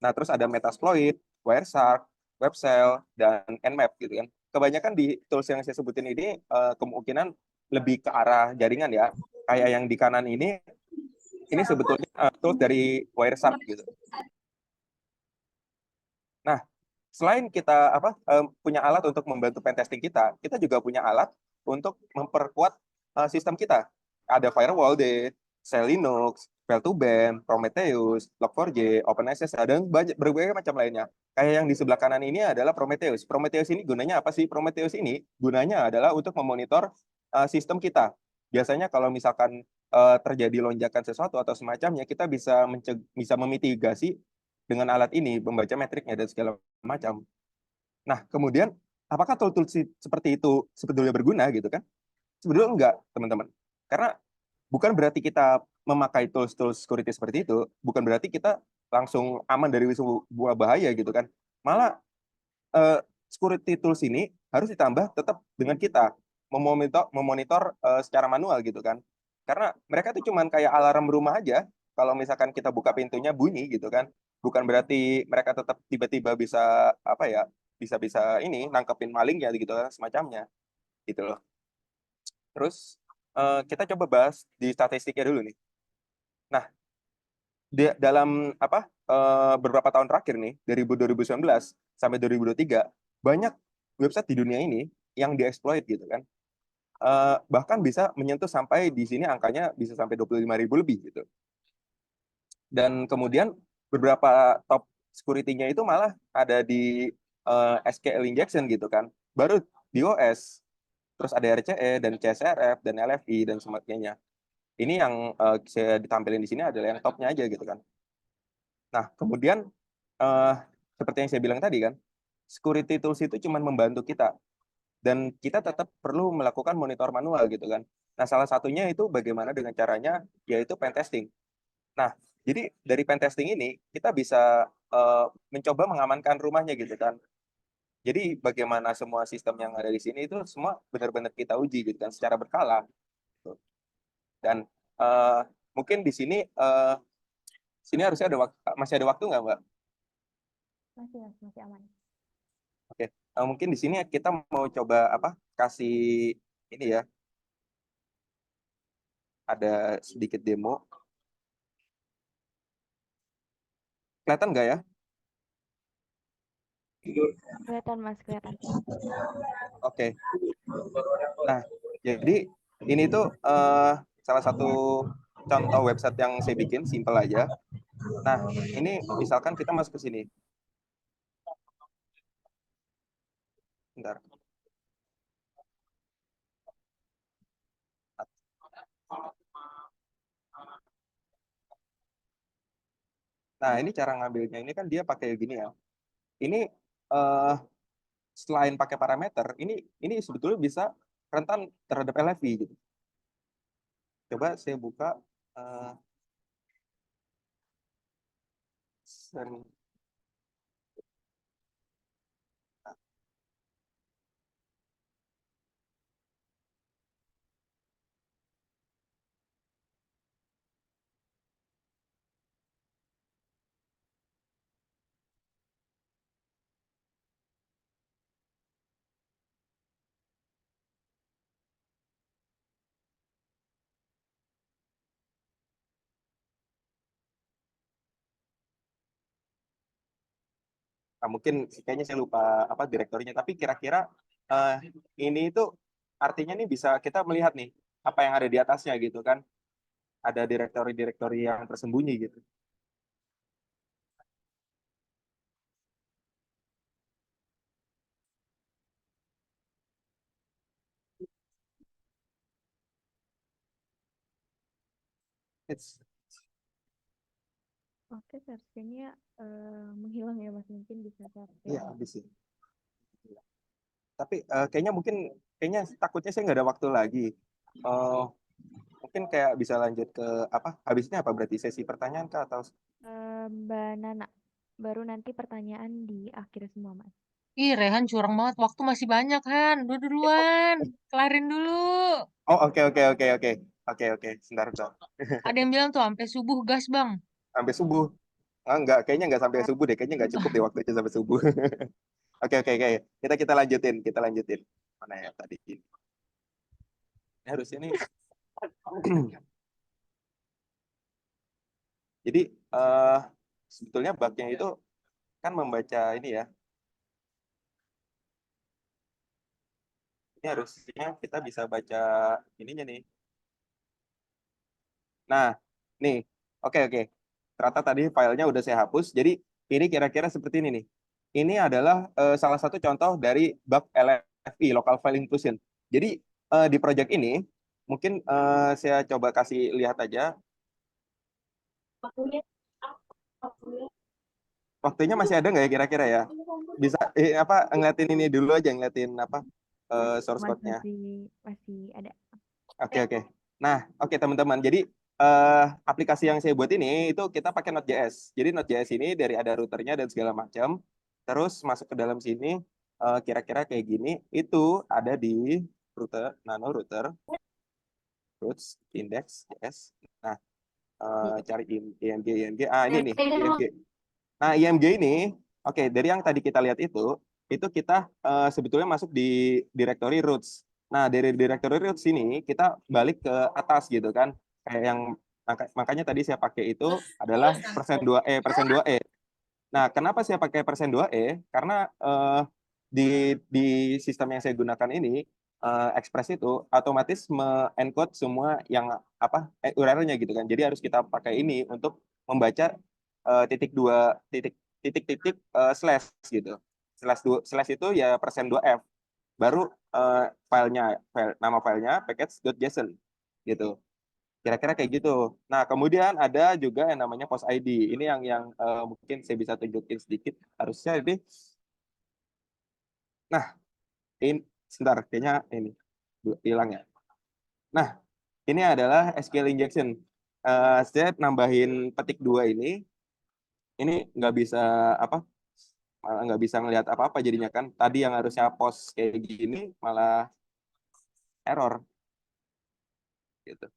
Nah, terus ada Metasploit, Wireshark, WebCell, dan Nmap gitu kan. Kebanyakan di tools yang saya sebutin ini kemungkinan lebih ke arah jaringan ya. Kayak yang di kanan ini sebetulnya tools dari Wireshark gitu. Nah, selain kita punya alat untuk membantu pentesting kita juga punya alat untuk memperkuat sistem kita. Ada firewall deh, Shell Linux, Fail2Ban, Prometheus, Log4j, OpenSSH, dan berbagai macam lainnya. Kayak yang di sebelah kanan ini adalah Prometheus. Prometheus ini gunanya apa sih? Prometheus ini gunanya adalah untuk memonitor sistem kita. Biasanya kalau misalkan terjadi lonjakan sesuatu atau semacamnya, kita bisa memitigasi dengan alat ini, membaca metriknya dan segala macam. Nah, kemudian apakah tool-tool seperti itu sebetulnya berguna gitu kan? Sebetulnya enggak, teman-teman. Karena bukan berarti kita memakai tools-tools security seperti itu, bukan berarti kita langsung aman dari sebuah bahaya gitu kan. Malah security tools ini harus ditambah tetap dengan kita memonitor secara manual gitu kan. Karena mereka tuh cuman kayak alarm rumah aja. Kalau misalkan kita buka pintunya bunyi gitu kan, bukan berarti mereka tetap tiba-tiba bisa bisa ini nangkepin maling ya gitu kan semacamnya gitu loh. Terus kita coba bahas di statistiknya dulu nih. Nah, dalam beberapa tahun terakhir nih dari 2019 sampai 2023 banyak website di dunia ini yang dieksploit gitu kan. Bahkan bisa menyentuh sampai di sini angkanya bisa sampai 25.000 lebih gitu. Dan kemudian beberapa top security-nya itu malah ada di SQL injection gitu kan. Baru di OS, terus ada RCE dan CSRF dan LFI dan sebagainya. Ini yang saya ditampilin di sini adalah yang topnya aja gitu kan. Nah, kemudian seperti yang saya bilang tadi kan, security tools itu cuma membantu kita dan kita tetap perlu melakukan monitor manual gitu kan. Nah, salah satunya itu bagaimana dengan caranya yaitu pen testing. Nah, jadi dari pen testing ini kita bisa mencoba mengamankan rumahnya gitu kan. Jadi bagaimana semua sistem yang ada di sini itu semua benar-benar kita uji gitu kan secara berkala. Gitu. Dan mungkin di sini harusnya masih ada waktu nggak, Mbak? Masih aman. Oke, mungkin di sini kita mau coba kasih ini ya, ada sedikit demo. Kelihatan nggak ya? Kelihatan Mas, kelihatan. Oke. Nah, jadi ini tuh salah satu contoh website yang saya bikin, simple aja. Nah, ini misalkan kita masuk ke sini. Bentar. Nah, ini cara ngambilnya. Ini kan dia pakai gini ya. Ini selain pakai parameter, ini sebetulnya bisa rentan terhadap LFI gitu. Coba saya buka Nah, mungkin kayaknya saya lupa apa direktorinya, tapi kira-kira eh, ini itu artinya nih bisa kita melihat nih apa yang ada di atasnya gitu kan. Ada direktori-direktori yang tersembunyi gitu. It's, Oke, searchnya menghilang ya Mas, mungkin bisa capture. iya habis sih. Tapi kayaknya takutnya saya nggak ada waktu lagi. Eh, mungkin kayak bisa lanjut ke apa? Habisnya apa berarti sesi pertanyaan kah atau Mbak Nana, baru nanti pertanyaan di akhir semua Mas. Ih, Rehan curang banget. Waktu masih banyak, Han. Duluan. Kelarin dulu. Oh, oke. Sebentar. Ada yang bilang tuh sampai subuh gas, Bang. Sampai subuh. Ah, enggak, kayaknya enggak sampai subuh deh. Kayaknya enggak cukup deh waktunya sampai subuh. Oke. Kita lanjutin. Mana ya tadi? Ini harusnya nih. Jadi sebetulnya bugnya itu kan membaca ini ya. Ini harusnya kita bisa baca ininya nih. Nah, nih. Oke. Ternyata tadi filenya udah saya hapus. Jadi ini kira-kira seperti ini nih. Ini adalah salah satu contoh dari bug LFI, Local File Inclusion. Jadi di project ini, mungkin saya coba kasih lihat aja. Waktunya masih ada nggak ya kira-kira ya? Bisa apa ngeliatin ini dulu aja, ngeliatin apa source Mas, code-nya. masih ada. Oke. Nah, oke teman-teman. Jadi aplikasi yang saya buat ini itu kita pakai Node.js. Jadi Node.js ini dari ada routernya dan segala macam. Terus masuk ke dalam sini kira-kira kayak gini. Itu ada di router, nano router, routes, index.js. Nah, cari img. Ah, ini nih, img. Nah, IMG ini, oke, dari yang tadi kita lihat itu kita sebetulnya masuk di directory roots. Nah, dari directory roots ini kita balik ke atas gitu kan. Kayak yang makanya tadi saya pakai itu adalah %2e. Nah, kenapa saya pakai %2e? Karena di sistem yang saya gunakan ini Express itu otomatis me-encode semua yang apa URL-nya gitu kan. Jadi harus kita pakai ini untuk membaca titik slash gitu. Slash itu ya %2f. Baru nama filenya package.json gitu. Kira-kira kayak gitu. Nah, kemudian ada juga yang namanya post ID. Ini yang mungkin saya bisa tunjukin sedikit. Harusnya ini. Nah, ini sebentar, kayaknya ini hilang ya. Nah, ini adalah SQL injection. Saya nambahin petik 2 ini nggak bisa apa, malah nggak bisa ngelihat apa-apa jadinya kan. Tadi yang harusnya post kayak gini malah error gitu.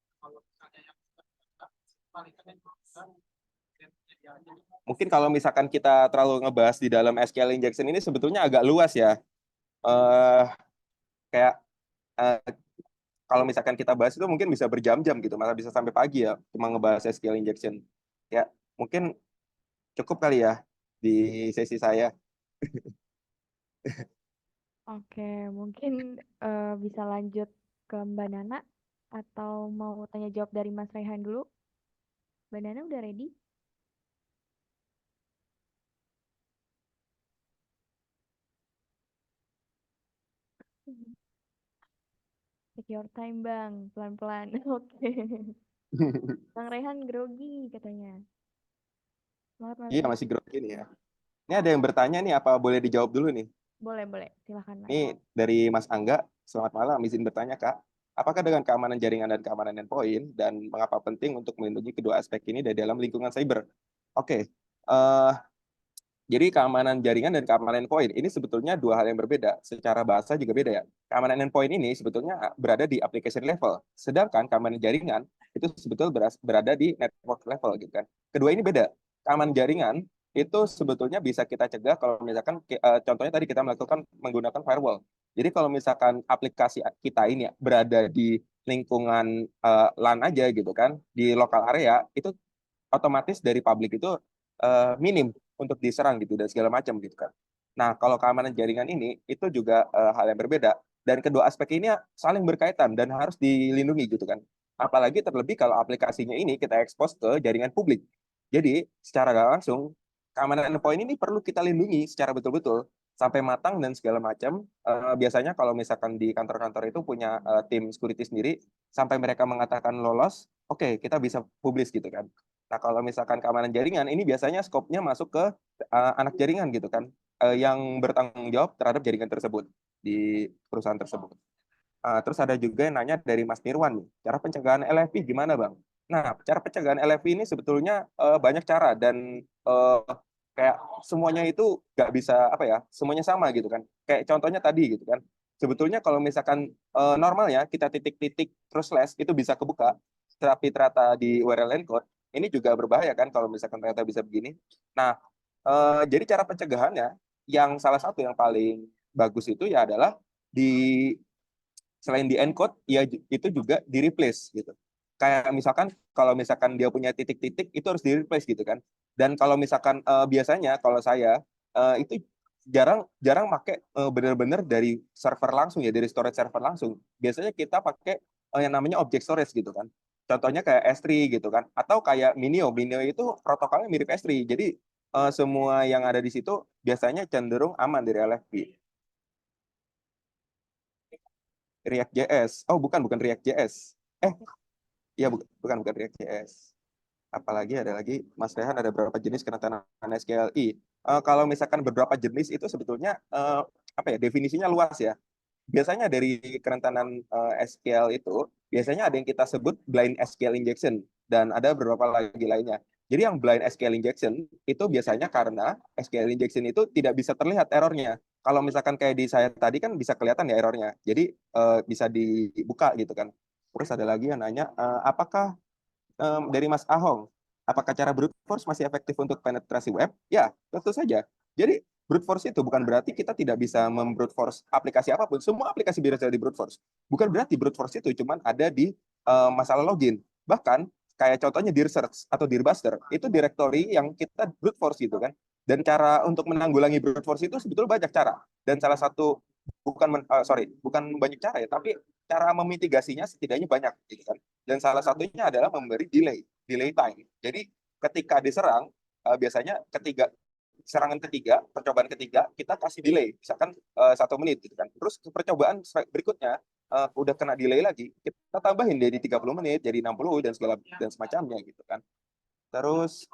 Mungkin kalau misalkan kita terlalu ngebahas di dalam SQL injection ini sebetulnya agak luas ya. Eh kayak kalau misalkan kita bahas itu mungkin bisa berjam-jam gitu, malah bisa sampai pagi ya cuma ngebahas SQL injection. Ya, mungkin cukup kali ya di sesi saya. Oke, mungkin bisa lanjut ke Mbak Nana atau mau tanya jawab dari Mas Rehan dulu? Mbak Nana udah ready? Take your time Bang, pelan-pelan. Oke. Bang Rehan grogi katanya. Semangat Mas Iya Rehan. masih grogi nih ya. Ini ada yang bertanya nih, apa boleh dijawab dulu nih? Boleh. Silakan Mas. Ini dari Mas Angga. Selamat malam, izin bertanya Kak. Apakah dengan keamanan jaringan dan keamanan endpoint dan mengapa penting untuk melindungi kedua aspek ini dari dalam lingkungan cyber? Oke. Jadi keamanan jaringan dan keamanan endpoint ini sebetulnya dua hal yang berbeda. Secara bahasa juga beda ya. Keamanan endpoint ini sebetulnya berada di application level. Sedangkan keamanan jaringan itu sebetulnya berada di network level gitu kan. Kedua ini beda. Keamanan jaringan itu sebetulnya bisa kita cegah kalau misalkan contohnya tadi kita melakukan menggunakan firewall. Jadi kalau misalkan aplikasi kita ini berada di lingkungan LAN aja gitu kan, di lokal area itu otomatis dari publik itu minim untuk diserang gitu dan segala macam gitu kan. Nah, kalau keamanan jaringan ini itu juga hal yang berbeda, dan kedua aspek ini saling berkaitan dan harus dilindungi gitu kan. Apalagi terlebih kalau aplikasinya ini kita ekspos ke jaringan publik. Jadi secara nggak langsung keamanan endpoint ini perlu kita lindungi secara betul-betul sampai matang dan segala macam. Biasanya kalau misalkan di kantor-kantor itu punya tim security sendiri, sampai mereka mengatakan lolos, oke, kita bisa publish gitu kan. Nah, kalau misalkan keamanan jaringan ini biasanya skopnya masuk ke anak jaringan gitu kan, yang bertanggung jawab terhadap jaringan tersebut di perusahaan tersebut. Terus ada juga yang nanya dari Mas Nirwan nih, cara pencegahan LFP gimana Bang? Nah, cara pencegahan LFP ini sebetulnya banyak cara, dan kayak semuanya itu nggak bisa apa ya, semuanya sama gitu kan. Kayak contohnya tadi gitu kan. Sebetulnya kalau misalkan normalnya kita titik-titik terus slash itu bisa kebuka, tapi ternyata di URL encode ini juga berbahaya kan kalau misalkan ternyata bisa begini. Nah, jadi cara pencegahannya yang salah satu yang paling bagus itu ya adalah di selain di encode ya itu juga di replace gitu. Kayak misalkan kalau misalkan dia punya titik-titik itu harus di replace gitu kan. Dan kalau misalkan biasanya kalau saya itu jarang pakai benar-benar dari server langsung ya, dari storage server langsung. Biasanya kita pakai yang namanya object storage gitu kan. Contohnya kayak S3 gitu kan, atau kayak Minio. Minio itu protokolnya mirip S3. Jadi semua yang ada di situ biasanya cenderung aman dari LFP. React.js. Oh, bukan React.js. Iya, bukan React.js. Apalagi ada lagi, Mas Rehan, ada berapa jenis kerentanan SQLi? Kalau misalkan beberapa jenis itu sebetulnya apa ya, definisinya luas ya. Biasanya dari kerentanan SQL itu, biasanya ada yang kita sebut blind SQL injection, dan ada beberapa lagi lainnya. Jadi yang blind SQL injection itu biasanya karena SQL injection itu tidak bisa terlihat errornya. Kalau misalkan kayak di saya tadi kan bisa kelihatan ya errornya. Jadi bisa dibuka gitu kan. Terus ada lagi yang nanya, apakah dari Mas Ahong, apakah cara brute force masih efektif untuk penetrasi web? Ya, tentu saja. Jadi brute force itu bukan berarti kita tidak bisa membrute force aplikasi apapun. Semua aplikasi bisa di brute force. Bukan berarti brute force itu cuma ada di masalah login. Bahkan kayak contohnya dir search atau dirbuster, itu directory yang kita brute force gitu kan. Dan cara untuk menanggulangi brute force itu sebetulnya banyak cara. Dan salah satu bukan banyak cara ya, tapi cara memitigasinya setidaknya banyak gitu kan. Dan salah satunya adalah memberi delay time. Jadi ketika diserang, biasanya serangan ketiga, percobaan ketiga, kita kasih delay, misalkan 1 menit gitu kan. Terus percobaan berikutnya udah kena delay lagi, kita tambahin dari 30 menit jadi 60 dan semacamnya gitu kan. Terus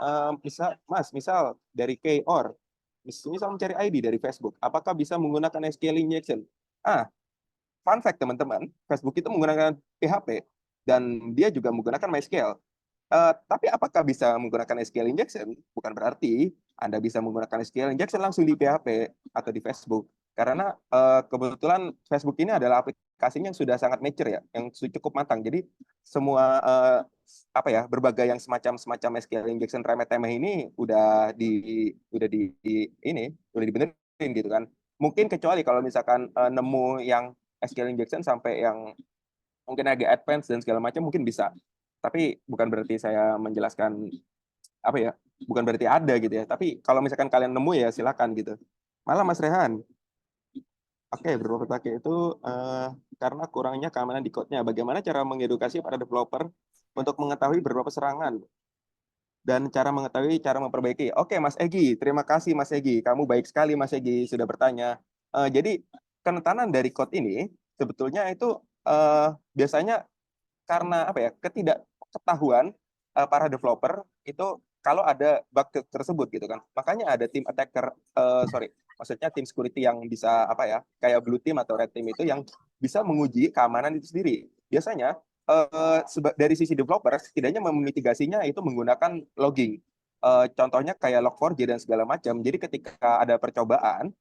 misal dari K-OR, misal mencari ID dari Facebook, apakah bisa menggunakan SQL injection? Fun fact teman-teman, Facebook itu menggunakan PHP dan dia juga menggunakan MySQL. Tapi apakah bisa menggunakan SQL injection? Bukan berarti Anda bisa menggunakan SQL injection langsung di PHP atau di Facebook. Karena kebetulan Facebook ini adalah aplikasinya yang sudah sangat mature ya, yang cukup matang. Jadi semua berbagai yang semacam SQL injection remeh-temeh ini udah dibenerin gitu kan. Mungkin kecuali kalau misalkan nemu yang SQL injection sampai yang mungkin agak advance dan segala macam mungkin bisa. Tapi bukan berarti saya menjelaskan bukan berarti ada gitu ya. Tapi kalau misalkan kalian nemu ya silakan gitu. Malah Mas Rehan. Oke, beberapa pakai itu karena kurangnya keamanan di code-nya. Bagaimana cara mengedukasi para developer untuk mengetahui beberapa serangan dan cara mengetahui cara memperbaiki? Oke, Mas Egi, terima kasih Mas Egi. Kamu baik sekali Mas Egi sudah bertanya. Jadi kerentanan dari code ini sebetulnya itu biasanya karena ketidakketahuan para developer itu kalau ada bug tersebut gitu kan. Makanya ada tim attacker, maksudnya tim security yang bisa kayak blue team atau red team itu yang bisa menguji keamanan itu sendiri. Biasanya dari sisi developer setidaknya memitigasinya itu menggunakan logging. Contohnya kayak log4j dan segala macam. Jadi ketika ada percobaan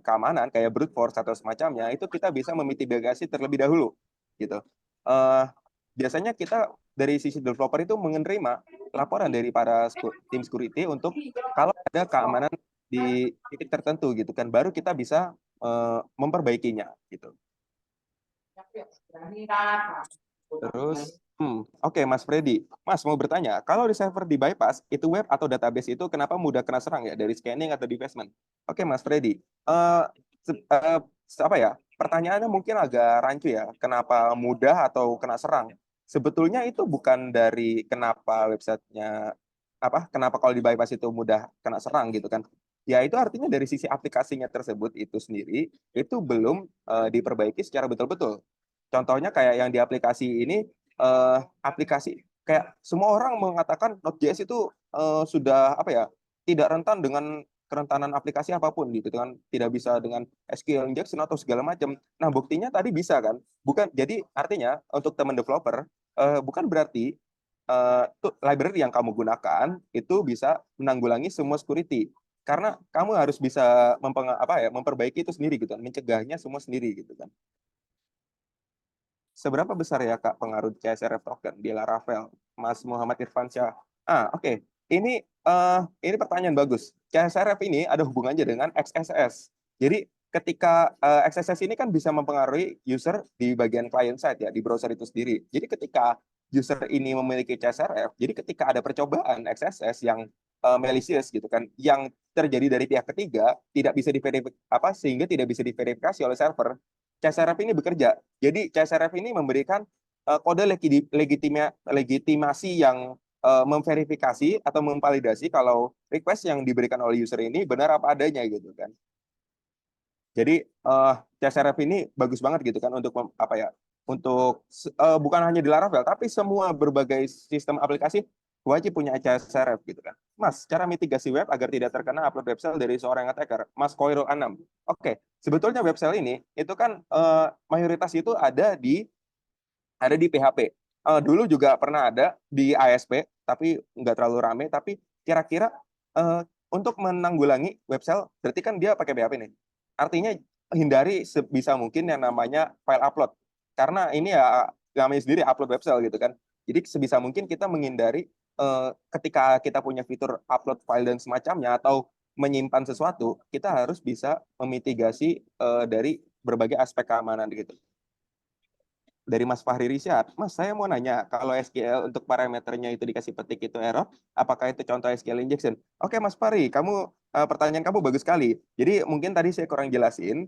keamanan kayak brute force atau semacamnya, itu kita bisa memitigasi terlebih dahulu gitu. Biasanya kita dari sisi developer itu menerima laporan dari para tim security untuk kalau ada keamanan di titik tertentu gitu kan, baru kita bisa memperbaikinya gitu. Terus Oke, Mas Freddy. Mas mau bertanya, kalau di server di bypass, itu web atau database itu kenapa mudah kena serang ya dari scanning atau divestment? Oke, Mas Freddy. Apa ya? Pertanyaannya mungkin agak rancu ya. Kenapa mudah atau kena serang? Sebetulnya itu bukan dari kenapa websitenya apa? Kenapa kalau di bypass itu mudah kena serang gitu kan? Ya itu artinya dari sisi aplikasinya tersebut itu sendiri itu belum diperbaiki secara betul-betul. Contohnya kayak yang di aplikasi ini aplikasi kayak semua orang mengatakan Node.js itu sudah apa ya tidak rentan dengan kerentanan aplikasi apapun gitu kan, tidak bisa dengan SQL injection atau segala macam. Nah buktinya tadi bisa kan, bukan, jadi artinya untuk teman developer bukan berarti tuh library yang kamu gunakan itu bisa menanggulangi semua security, karena kamu harus bisa memperbaiki itu sendiri gitu kan, mencegahnya semua sendiri gitu kan. Seberapa besar ya Kak pengaruh CSRF token di Laravel, Mas Muhammad Irfansyah? Oke. Ini pertanyaan bagus. CSRF ini ada hubungannya dengan XSS. Jadi ketika XSS ini kan bisa mempengaruhi user di bagian client side ya, di browser itu sendiri. Jadi ketika user ini memiliki CSRF, jadi ketika ada percobaan XSS yang malicious gitu kan, yang terjadi dari pihak ketiga, tidak bisa diverifikasi sehingga tidak bisa diverifikasi oleh server. CSRF ini bekerja. Jadi CSRF ini memberikan kode legitimasi yang memverifikasi atau memvalidasi kalau request yang diberikan oleh user ini benar apa adanya gitu kan. Jadi CSRF ini bagus banget gitu kan untuk untuk bukan hanya di Laravel tapi semua berbagai sistem aplikasi wajib punya CSRF gitu kan. Mas, cara mitigasi web agar tidak terkena upload web shell dari seorang attacker, Mas Koirul Anam. Oke, sebetulnya web shell ini itu kan mayoritas itu ada di PHP. Dulu juga pernah ada di ASP, tapi nggak terlalu rame. Tapi kira-kira untuk menanggulangi web shell, berarti kan dia pakai PHP nih. Artinya hindari sebisa mungkin yang namanya file upload. Karena ini ya namanya sendiri upload web shell gitu kan. Jadi sebisa mungkin kita menghindari ketika kita punya fitur upload file dan semacamnya atau menyimpan sesuatu, kita harus bisa memitigasi dari berbagai aspek keamanan gitu. Dari Mas Fahri Rishad, Mas saya mau nanya, kalau SQL untuk parameternya itu dikasih petik itu error, apakah itu contoh SQL injection? Oke Mas Fahri, pertanyaan kamu bagus sekali. Jadi mungkin tadi saya kurang jelasin.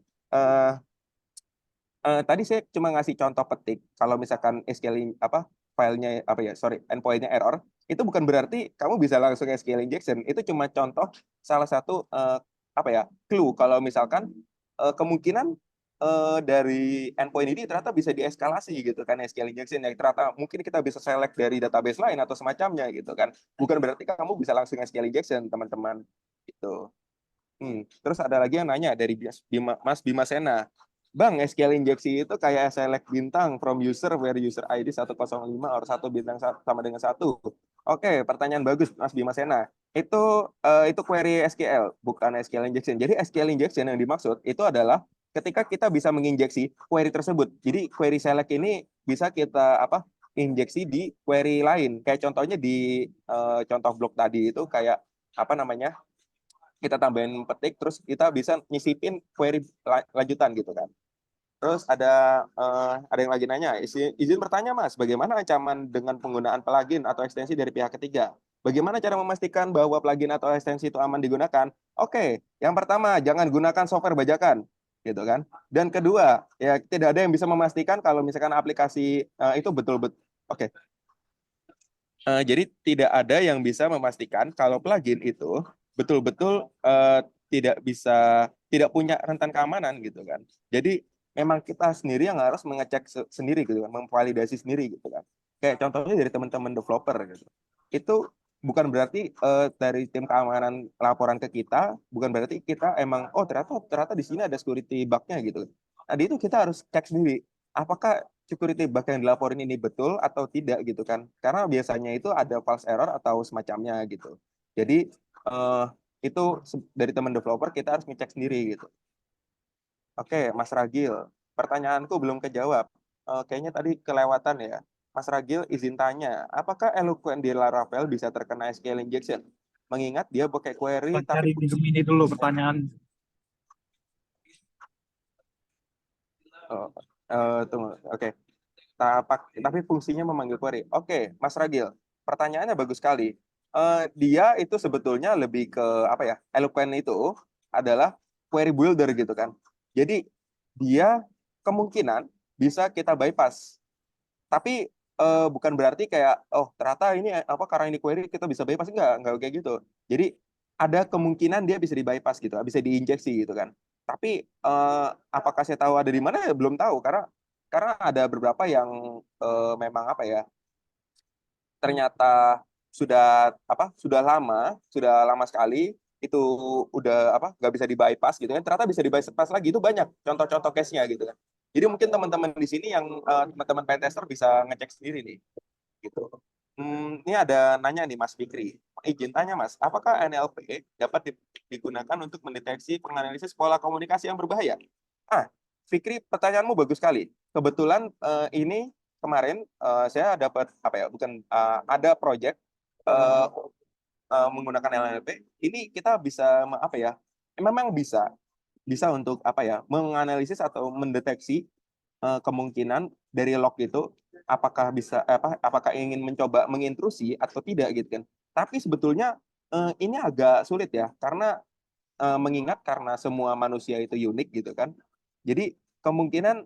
Tadi saya cuma ngasih contoh petik. Kalau misalkan SQL filenya endpointnya error, itu bukan berarti kamu bisa langsung SQL injection. Itu cuma contoh salah satu clue. Kalau misalkan kemungkinan dari endpoint ini ternyata bisa dieskalasi gitu kan SQL injection, yang ternyata mungkin kita bisa select dari database lain atau semacamnya gitu kan. Bukan berarti kamu bisa langsung SQL injection teman-teman gitu. Terus ada lagi yang nanya dari Mas Bima Sena. Bang, SQL injeksi itu kayak select bintang from user where user ID 105 or 1 bintang sama dengan 1. Oke, pertanyaan bagus Mas Bima Sena. Itu query SQL, bukan SQL injection. Jadi SQL injection yang dimaksud itu adalah ketika kita bisa menginjeksi query tersebut. Jadi query select ini bisa kita injeksi di query lain. Kayak contohnya di contoh blog tadi itu kayak kita tambahin petik terus kita bisa nyisipin query lanjutan gitu kan. Terus ada yang lagi nanya, izin bertanya Mas, bagaimana ancaman dengan penggunaan plugin atau ekstensi dari pihak ketiga? Bagaimana cara memastikan bahwa plugin atau ekstensi itu aman digunakan? Oke, yang pertama jangan gunakan software bajakan, gitu kan. Dan kedua, ya tidak ada yang bisa memastikan kalau misalkan aplikasi itu betul-betul oke. Jadi tidak ada yang bisa memastikan kalau plugin itu betul-betul tidak punya rentan keamanan gitu kan. Jadi memang kita sendiri yang harus mengecek sendiri gitu kan, memvalidasi sendiri gitu kan. Kayak contohnya dari teman-teman developer gitu. Itu bukan berarti dari tim keamanan laporan ke kita, bukan berarti kita emang ternyata di sini ada security bug-nya gitu. Nah, itu kita harus cek sendiri. Apakah security bug yang dilaporin ini betul atau tidak gitu kan? Karena biasanya itu ada false error atau semacamnya gitu. Jadi itu dari teman developer kita harus ngecek sendiri gitu. Oke, Mas Ragil, pertanyaanku belum kejawab. Kayaknya tadi kelewatan ya. Mas Ragil izin tanya, apakah Eloquent di Laravel bisa terkena SQL injection? Mengingat dia pakai query Cari di Gemini dulu pertanyaan. tunggu, oke. tapi fungsinya memanggil query. Oke, Mas Ragil, pertanyaannya bagus sekali. Dia itu sebetulnya lebih ke apa ya? Eloquent itu adalah query builder gitu kan. Jadi dia kemungkinan bisa kita bypass. Tapi bukan berarti kayak oh ternyata ini apa karena ini query kita bisa bypass, enggak kayak gitu. Jadi ada kemungkinan dia bisa di bypass gitu, bisa diinjeksi gitu kan. Tapi apakah saya tahu ada di mana ya belum tahu karena ada beberapa yang memang apa ya ternyata sudah lama sekali itu udah apa nggak bisa di bypass gitu kan, ternyata bisa di bypass lagi. Itu banyak contoh-contoh case-nya gitu kan. Jadi mungkin teman-teman di sini yang teman-teman pentester bisa ngecek sendiri nih gitu. Ini ada nanya nih Mas Fikri. Izin tanya Mas, apakah NLP dapat digunakan untuk mendeteksi penganalisis pola komunikasi yang berbahaya? Fikri, pertanyaanmu bagus sekali. Kebetulan ini kemarin saya dapat apa ya? Bukan ada project eh, menggunakan NLP. Ini kita bisa apa ya? Memang bisa untuk apa ya? Menganalisis atau mendeteksi kemungkinan dari log itu apakah ingin mencoba mengintrusi atau tidak gitu kan. Tapi sebetulnya ini agak sulit ya karena mengingat karena semua manusia itu unik gitu kan. Jadi kemungkinan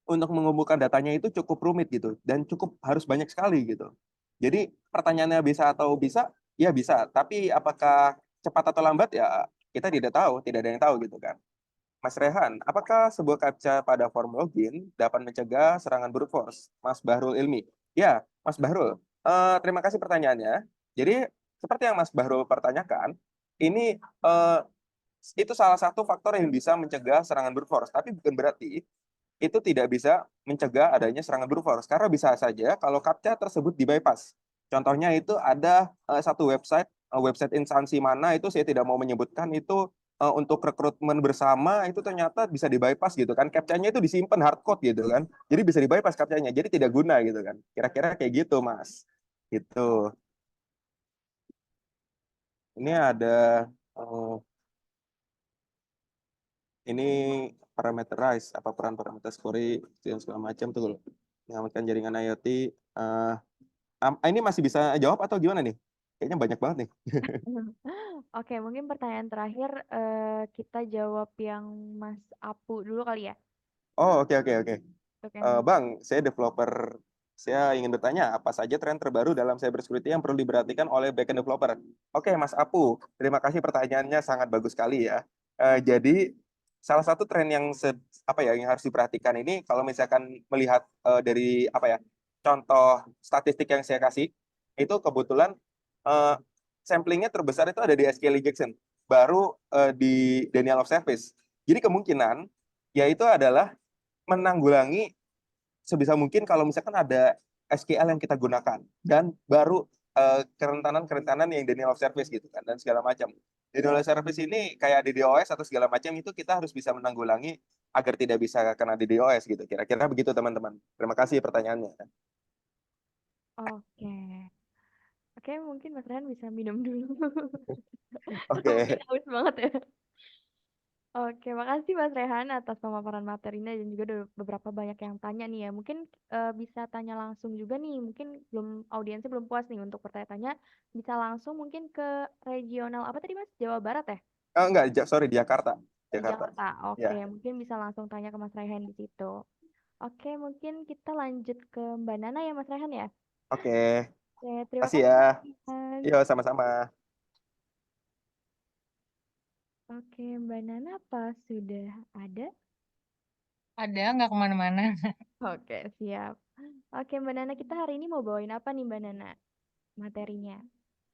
untuk mengumpulkan datanya itu cukup rumit gitu dan cukup harus banyak sekali gitu. Jadi pertanyaannya bisa, ya bisa. Tapi apakah cepat atau lambat ya kita tidak tahu, tidak ada yang tahu gitu kan. Mas Rehan, apakah sebuah captcha pada form login dapat mencegah serangan brute force? Mas Bahrul Ilmi. Ya, Mas Bahrul. Terima kasih pertanyaannya. Jadi, seperti yang Mas Bahrul pertanyakan, ini itu salah satu faktor yang bisa mencegah serangan brute force. Tapi bukan berarti itu tidak bisa mencegah adanya serangan brute force. Karena bisa saja kalau captcha tersebut di bypass. Contohnya itu ada satu website instansi mana itu saya tidak mau menyebutkan itu untuk rekrutmen bersama itu ternyata bisa di bypass gitu kan. Captcha-nya itu disimpan hardcode gitu kan. Jadi bisa di bypass captcha-nya. Jadi tidak guna gitu kan. Kira-kira kayak gitu, Mas. Gitu. Ini ada ini parameterize apa peran parameter query dan segala macam tuh mengamankan jaringan IoT. Ini masih bisa jawab atau gimana nih? Kayaknya banyak banget nih. Oke, mungkin pertanyaan terakhir kita jawab yang Mas Apu dulu kali ya. Oh, oke. Untuk yang Bang, saya developer. Saya ingin bertanya, apa saja tren terbaru dalam cybersecurity yang perlu diperhatikan oleh backend developer? Oke, Mas Apu, terima kasih pertanyaannya sangat bagus sekali ya. Jadi salah satu tren yang yang harus diperhatikan ini kalau misalkan melihat dari apa ya contoh statistik yang saya kasih itu kebetulan eh, samplingnya terbesar itu ada di SQL injection, baru di denial of service. Jadi kemungkinan yaitu adalah menanggulangi sebisa mungkin kalau misalkan ada SQL yang kita gunakan dan baru kerentanan-kerentanan yang denial of service gitu kan dan segala macam. Denial of service ini kayak DDoS atau segala macam itu kita harus bisa menanggulangi agar tidak bisa kena DDoS gitu. Kira-kira begitu teman-teman. Terima kasih pertanyaannya. Oke. Oke, mungkin Mas Rehan bisa minum dulu. Oke. Haus banget ya. Oke, makasih Mas Rehan atas pemaparan materinya dan juga ada beberapa banyak yang tanya nih ya. Mungkin bisa tanya langsung juga nih. Mungkin audiensnya belum puas nih untuk bertanya-tanya. Bisa langsung mungkin ke regional apa tadi Mas? Jawa Barat ya? Enggak, sorry di Jakarta. Di Jakarta. Oke, Ya. mungkin bisa langsung tanya ke Mas Rehan di situ. Oke, mungkin kita lanjut ke Mbak Nana ya Mas Rehan ya. Oke. Oke, terima Kasih kasih ya. Mas Rehan. Yo, sama-sama. Oke, Mbak Nana apa sudah ada? Ada nggak kemana-mana? Oke, siap. Oke, Mbak Nana, kita hari ini mau bawain apa nih, Mbak Nana? Materinya.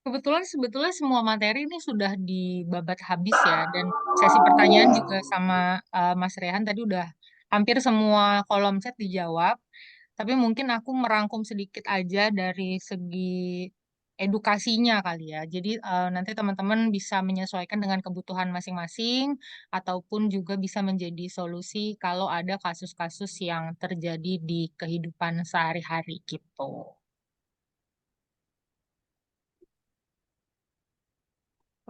Kebetulan sebetulnya semua materi ini sudah dibabat habis ya, dan sesi pertanyaan juga sama Mas Rehan tadi udah hampir semua kolom chat dijawab. Tapi mungkin aku merangkum sedikit aja dari segi edukasinya kali ya. Jadi nanti teman-teman bisa menyesuaikan dengan kebutuhan masing-masing, ataupun juga bisa menjadi solusi kalau ada kasus-kasus yang terjadi di kehidupan sehari-hari gitu.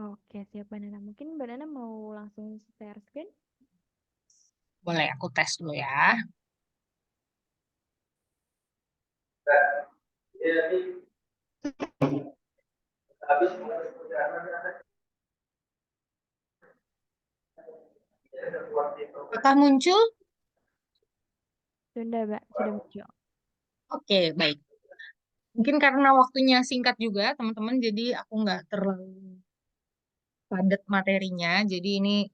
Oke, siap, Mbak Nana. Mungkin Mbak Nana mau langsung share screen? Boleh aku tes dulu ya. Apakah muncul? Sudah, Mbak, sudah muncul. Oke, baik. Mungkin karena waktunya singkat juga, teman-teman, jadi aku nggak terlalu padat materinya. Jadi ini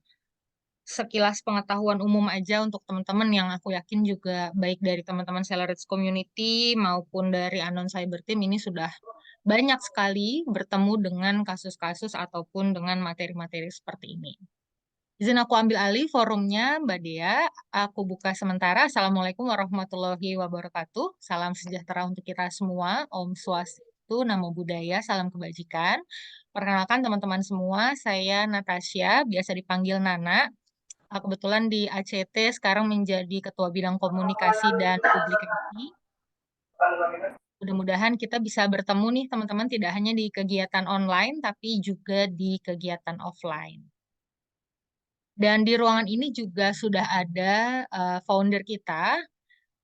sekilas pengetahuan umum aja untuk teman-teman yang aku yakin juga baik dari teman-teman Celebrity Community maupun dari Anon Cyber Team ini sudah banyak sekali bertemu dengan kasus-kasus ataupun dengan materi-materi seperti ini. Izin aku ambil alih forumnya, Mbak Dea. Aku buka sementara. Assalamualaikum warahmatullahi wabarakatuh. Salam sejahtera untuk kita semua. Om Swastiastu, Namo Buddhaya, salam kebajikan. Perkenalkan teman-teman semua, saya Natasha, biasa dipanggil Nana. Kebetulan di ACT sekarang menjadi Ketua Bidang Komunikasi dan Publikasi. Mudah-mudahan kita bisa bertemu nih teman-teman, tidak hanya di kegiatan online, tapi juga di kegiatan offline. Dan di ruangan ini juga sudah ada founder kita,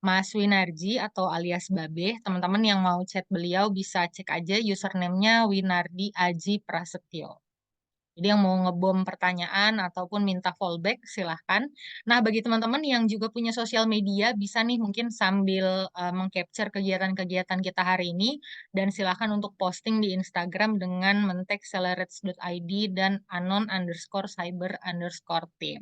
Mas Winarji atau alias Babe. Teman-teman yang mau chat beliau bisa cek aja username-nya Winardi Aji Prasetyo. Jadi yang mau ngebom pertanyaan ataupun minta fallback silahkan. Nah bagi teman-teman yang juga punya sosial media bisa nih mungkin sambil mengcapture kegiatan-kegiatan kita hari ini dan silahkan untuk posting di Instagram dengan men-tag celerets.id dan anon_cyber_team.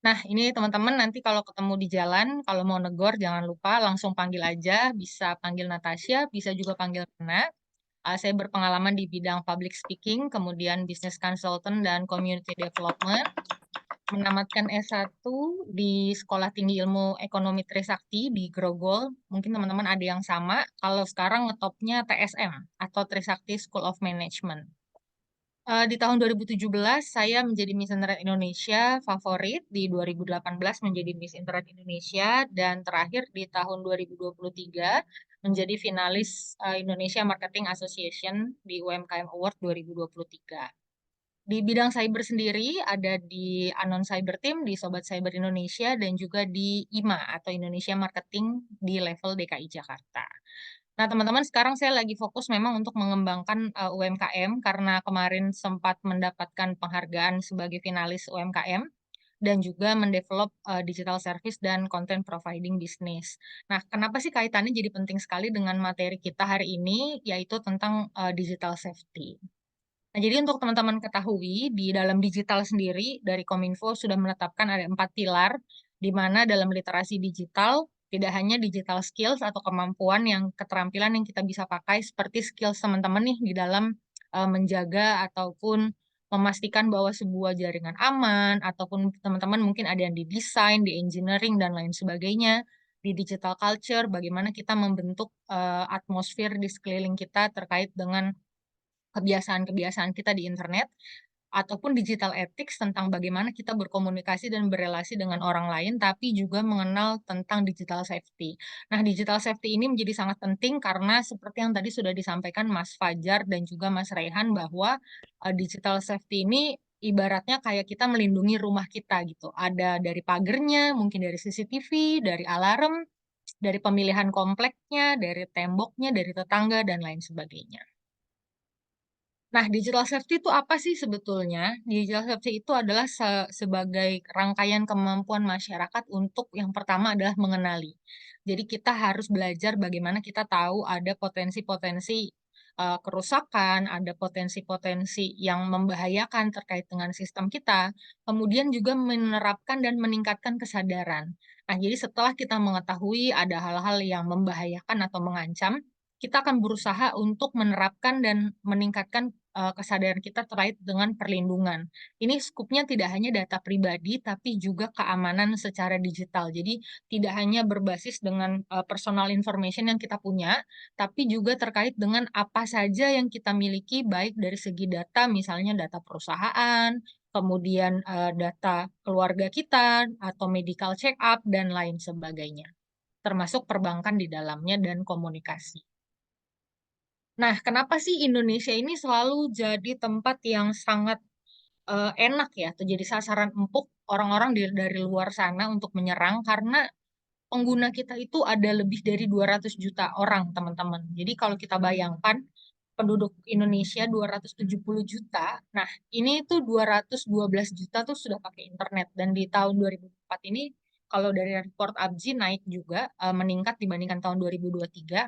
Nah ini teman-teman nanti kalau ketemu di jalan, kalau mau negor jangan lupa langsung panggil aja, bisa panggil Natasha, bisa juga panggil Nana. Saya berpengalaman di bidang public speaking, kemudian business consultant dan community development. Menamatkan S1 di Sekolah Tinggi Ilmu Ekonomi Trisakti di Grogol. Mungkin teman-teman ada yang sama. Kalau sekarang ngetopnya TSM atau Trisakti School of Management. Di tahun 2017 saya menjadi Miss Internet Indonesia favorit, di 2018 menjadi Miss Internet Indonesia, dan terakhir di tahun 2023 menjadi finalis Indonesia Marketing Association di UMKM Award 2023. Di bidang cyber sendiri ada di Anon Cyber Team, di Sobat Cyber Indonesia, dan juga di IMA atau Indonesia Marketing di level DKI Jakarta. Nah, teman-teman, sekarang saya lagi fokus memang untuk mengembangkan UMKM karena kemarin sempat mendapatkan penghargaan sebagai finalis UMKM dan juga mendevelop digital service dan content providing business. Nah, kenapa sih kaitannya jadi penting sekali dengan materi kita hari ini, yaitu tentang digital safety. Nah, jadi untuk teman-teman ketahui, di dalam digital sendiri, dari Kominfo sudah menetapkan ada 4 pilar, di mana dalam literasi digital, tidak hanya digital skills atau kemampuan yang keterampilan yang kita bisa pakai, seperti skills teman-teman nih di dalam menjaga ataupun memastikan bahwa sebuah jaringan aman, ataupun teman-teman mungkin ada yang di desain, di engineering, dan lain sebagainya. Di digital culture, bagaimana kita membentuk atmosfer di sekeliling kita terkait dengan kebiasaan-kebiasaan kita di internet, ataupun digital ethics tentang bagaimana kita berkomunikasi dan berelasi dengan orang lain, tapi juga mengenal tentang digital safety. Nah, digital safety ini menjadi sangat penting karena seperti yang tadi sudah disampaikan Mas Fajar dan juga Mas Rehan bahwa digital safety ini ibaratnya kayak kita melindungi rumah kita gitu. Ada dari pagernya, mungkin dari CCTV, dari alarm, dari pemilihan kompleknya, dari temboknya, dari tetangga, dan lain sebagainya. Nah, digital safety itu apa sih sebetulnya? Digital safety itu adalah sebagai rangkaian kemampuan masyarakat untuk yang pertama adalah mengenali. Jadi kita harus belajar bagaimana kita tahu ada potensi-potensi kerusakan, ada potensi-potensi yang membahayakan terkait dengan sistem kita, kemudian juga menerapkan dan meningkatkan kesadaran. Nah, jadi setelah kita mengetahui ada hal-hal yang membahayakan atau mengancam, kita akan berusaha untuk menerapkan dan meningkatkan kesadaran kita terkait dengan perlindungan. Ini skupnya tidak hanya data pribadi, tapi juga keamanan secara digital. Jadi tidak hanya berbasis dengan personal information yang kita punya, tapi juga terkait dengan apa saja yang kita miliki, baik dari segi data, misalnya data perusahaan, kemudian data keluarga kita, atau medical check up, dan lain sebagainya. Termasuk perbankan di dalamnya dan komunikasi. Nah, kenapa sih Indonesia ini selalu jadi tempat yang sangat enak ya, atau jadi sasaran empuk orang-orang dari luar sana untuk menyerang? Karena pengguna kita itu ada lebih dari 200 juta orang, teman-teman. Jadi kalau kita bayangkan penduduk Indonesia 270 juta, nah ini tuh 212 juta tuh sudah pakai internet. Dan di tahun 2004 ini, kalau dari report ABGI naik juga, meningkat dibandingkan tahun 2023.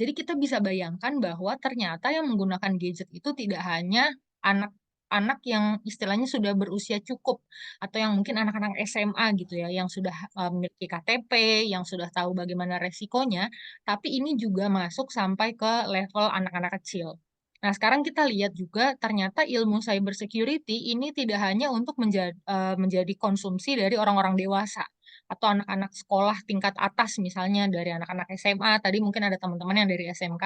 Jadi kita bisa bayangkan bahwa ternyata yang menggunakan gadget itu tidak hanya anak-anak yang istilahnya sudah berusia cukup, atau yang mungkin anak-anak SMA gitu ya, yang sudah memiliki KTP, yang sudah tahu bagaimana resikonya, tapi ini juga masuk sampai ke level anak-anak kecil. Nah, sekarang kita lihat juga ternyata ilmu cyber security ini tidak hanya untuk menjadi konsumsi dari orang-orang dewasa atau anak-anak sekolah tingkat atas, misalnya dari anak-anak SMA, tadi mungkin ada teman-teman yang dari SMK,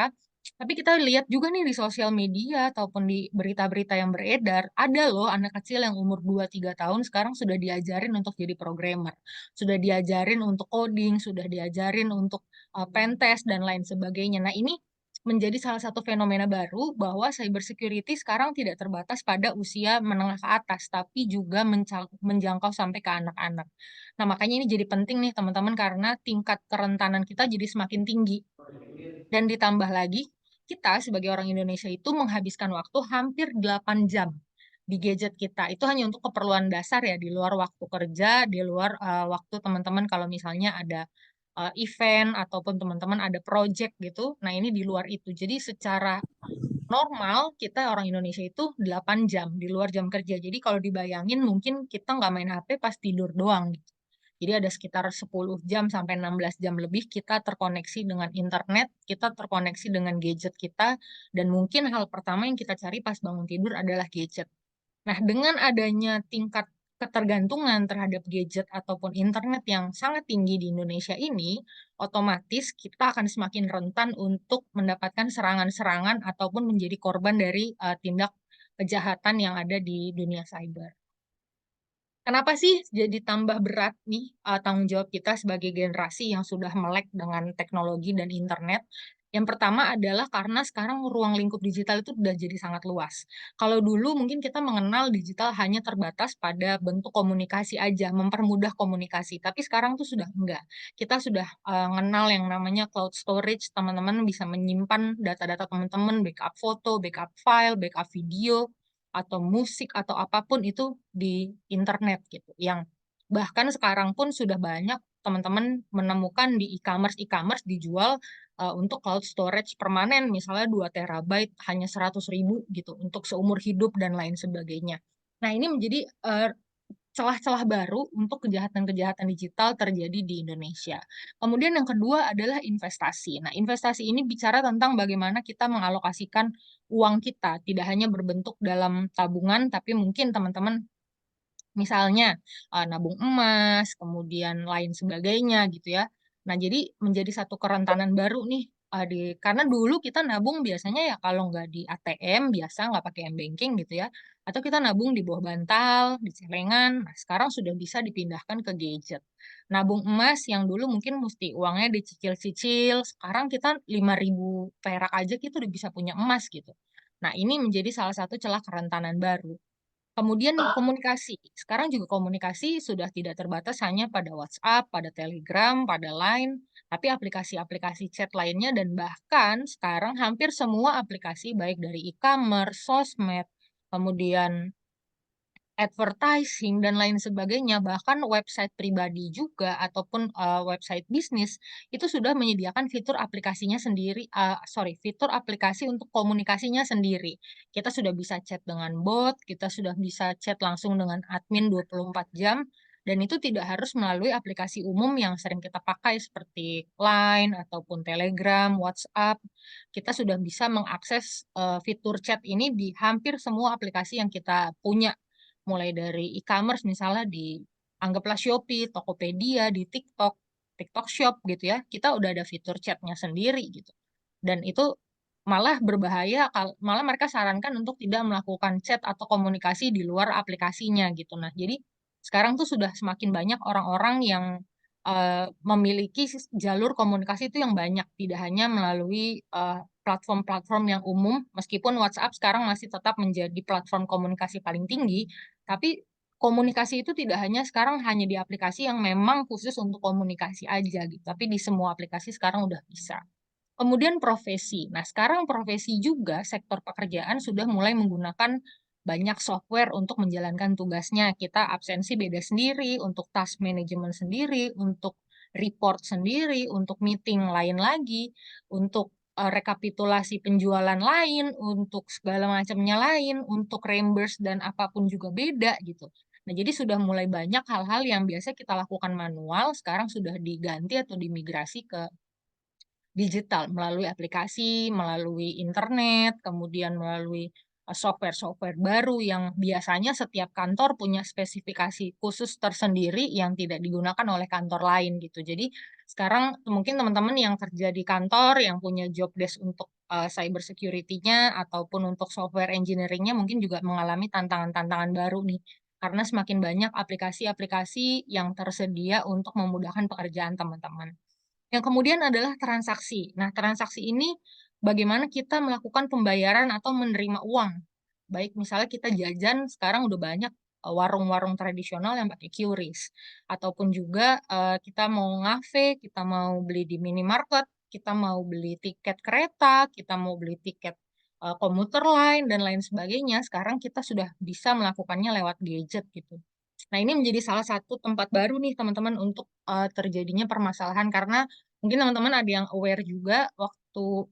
tapi kita lihat juga nih di sosial media ataupun di berita-berita yang beredar, ada loh anak kecil yang umur 2-3 tahun sekarang sudah diajarin untuk jadi programmer, sudah diajarin untuk coding, sudah diajarin untuk pentest dan lain sebagainya. Nah, ini menjadi salah satu fenomena baru bahwa cyber security sekarang tidak terbatas pada usia menengah ke atas, tapi juga menjangkau sampai ke anak-anak. Nah, makanya ini jadi penting nih teman-teman karena tingkat kerentanan kita jadi semakin tinggi. Dan ditambah lagi, kita sebagai orang Indonesia itu menghabiskan waktu hampir 8 jam di gadget kita. Itu hanya untuk keperluan dasar ya, di luar waktu kerja, di luar waktu teman-teman kalau misalnya ada event ataupun teman-teman ada project gitu. Nah, ini di luar itu. Jadi secara normal kita orang Indonesia itu 8 jam di luar jam kerja. Jadi kalau dibayangin mungkin kita nggak main HP pas tidur doang gitu. Jadi ada sekitar 10 jam sampai 16 jam lebih kita terkoneksi dengan internet, kita terkoneksi dengan gadget kita, dan mungkin hal pertama yang kita cari pas bangun tidur adalah gadget. Nah, dengan adanya tingkat ketergantungan terhadap gadget ataupun internet yang sangat tinggi di Indonesia ini, otomatis kita akan semakin rentan untuk mendapatkan serangan-serangan ataupun menjadi korban dari tindak kejahatan yang ada di dunia cyber. Kenapa sih jadi tambah berat nih tanggung jawab kita sebagai generasi yang sudah melek dengan teknologi dan internet? Yang pertama adalah karena sekarang ruang lingkup digital itu sudah jadi sangat luas. Kalau dulu mungkin kita mengenal digital hanya terbatas pada bentuk komunikasi aja, mempermudah komunikasi. Tapi sekarang tuh sudah enggak. Kita sudah mengenal yang namanya cloud storage, teman-teman bisa menyimpan data-data teman-teman, backup foto, backup file, backup video, atau musik atau apapun itu di internet gitu. Yang bahkan sekarang pun sudah banyak teman-teman menemukan di e-commerce dijual untuk cloud storage permanen, misalnya 2 terabyte hanya 100.000 gitu untuk seumur hidup dan lain sebagainya. Nah, ini menjadi celah-celah baru untuk kejahatan-kejahatan digital terjadi di Indonesia. Kemudian yang kedua adalah investasi. Nah, investasi ini bicara tentang bagaimana kita mengalokasikan uang kita, tidak hanya berbentuk dalam tabungan, tapi mungkin teman-teman misalnya nabung emas, kemudian lain sebagainya gitu ya. Nah, jadi menjadi satu kerentanan baru nih karena dulu kita nabung biasanya ya kalau nggak di ATM biasa nggak pakai m-banking gitu ya, atau kita nabung di bawah bantal, di celengan. Nah, sekarang sudah bisa dipindahkan ke gadget. Nabung emas yang dulu mungkin mesti uangnya dicicil-cicil, sekarang kita 5.000 perak aja kita udah bisa punya emas gitu. Nah, ini menjadi salah satu celah kerentanan baru. Kemudian komunikasi. Sekarang juga komunikasi sudah tidak terbatas hanya pada WhatsApp, pada Telegram, pada Line, tapi aplikasi-aplikasi chat lainnya dan bahkan sekarang hampir semua aplikasi baik dari e-commerce, sosmed, kemudian advertising dan lain sebagainya, bahkan website pribadi juga ataupun website bisnis itu sudah menyediakan fitur aplikasinya sendiri, fitur aplikasi untuk komunikasinya sendiri. Kita sudah bisa chat dengan bot, kita sudah bisa chat langsung dengan admin 24 jam, dan itu tidak harus melalui aplikasi umum yang sering kita pakai seperti Line ataupun Telegram, WhatsApp. Kita sudah bisa mengakses fitur chat ini di hampir semua aplikasi yang kita punya, mulai dari e-commerce misalnya di anggaplah Shopee, Tokopedia, di TikTok, TikTok Shop gitu ya, kita udah ada fitur chatnya sendiri gitu. Dan itu malah berbahaya, malah mereka sarankan untuk tidak melakukan chat atau komunikasi di luar aplikasinya gitu. Nah, jadi sekarang tuh sudah semakin banyak orang-orang yang memiliki jalur komunikasi itu yang banyak, tidak hanya melalui platform-platform yang umum, meskipun WhatsApp sekarang masih tetap menjadi platform komunikasi paling tinggi, tapi komunikasi itu tidak hanya sekarang hanya di aplikasi yang memang khusus untuk komunikasi aja gitu, tapi di semua aplikasi sekarang udah bisa. Kemudian profesi. Nah, sekarang profesi juga sektor pekerjaan sudah mulai menggunakan banyak software untuk menjalankan tugasnya. Kita absensi beda sendiri, untuk task management sendiri, untuk report sendiri, untuk meeting lain lagi, untuk rekapitulasi penjualan lain, untuk segala macamnya lain, untuk reimburse dan apapun juga beda gitu. Nah, jadi sudah mulai banyak hal-hal yang biasa kita lakukan manual, sekarang sudah diganti atau dimigrasi ke digital melalui aplikasi, melalui internet, kemudian melalui software-software baru yang biasanya setiap kantor punya spesifikasi khusus tersendiri yang tidak digunakan oleh kantor lain gitu. Jadi sekarang mungkin teman-teman yang kerja di kantor yang punya job desk untuk cyber security-nya ataupun untuk software engineering-nya mungkin juga mengalami tantangan-tantangan baru nih. Karena semakin banyak aplikasi-aplikasi yang tersedia untuk memudahkan pekerjaan teman-teman. Yang kemudian adalah transaksi. Nah, transaksi ini bagaimana kita melakukan pembayaran atau menerima uang. Baik, misalnya kita jajan, sekarang udah banyak warung-warung tradisional yang pakai QRIS. Ataupun juga kita mau ngafe, kita mau beli di minimarket, kita mau beli tiket kereta, kita mau beli tiket komuter lain, dan lain sebagainya. Sekarang kita sudah bisa melakukannya lewat gadget gitu. Nah, ini menjadi salah satu tempat baru nih teman-teman untuk terjadinya permasalahan karena mungkin teman-teman ada yang aware juga waktu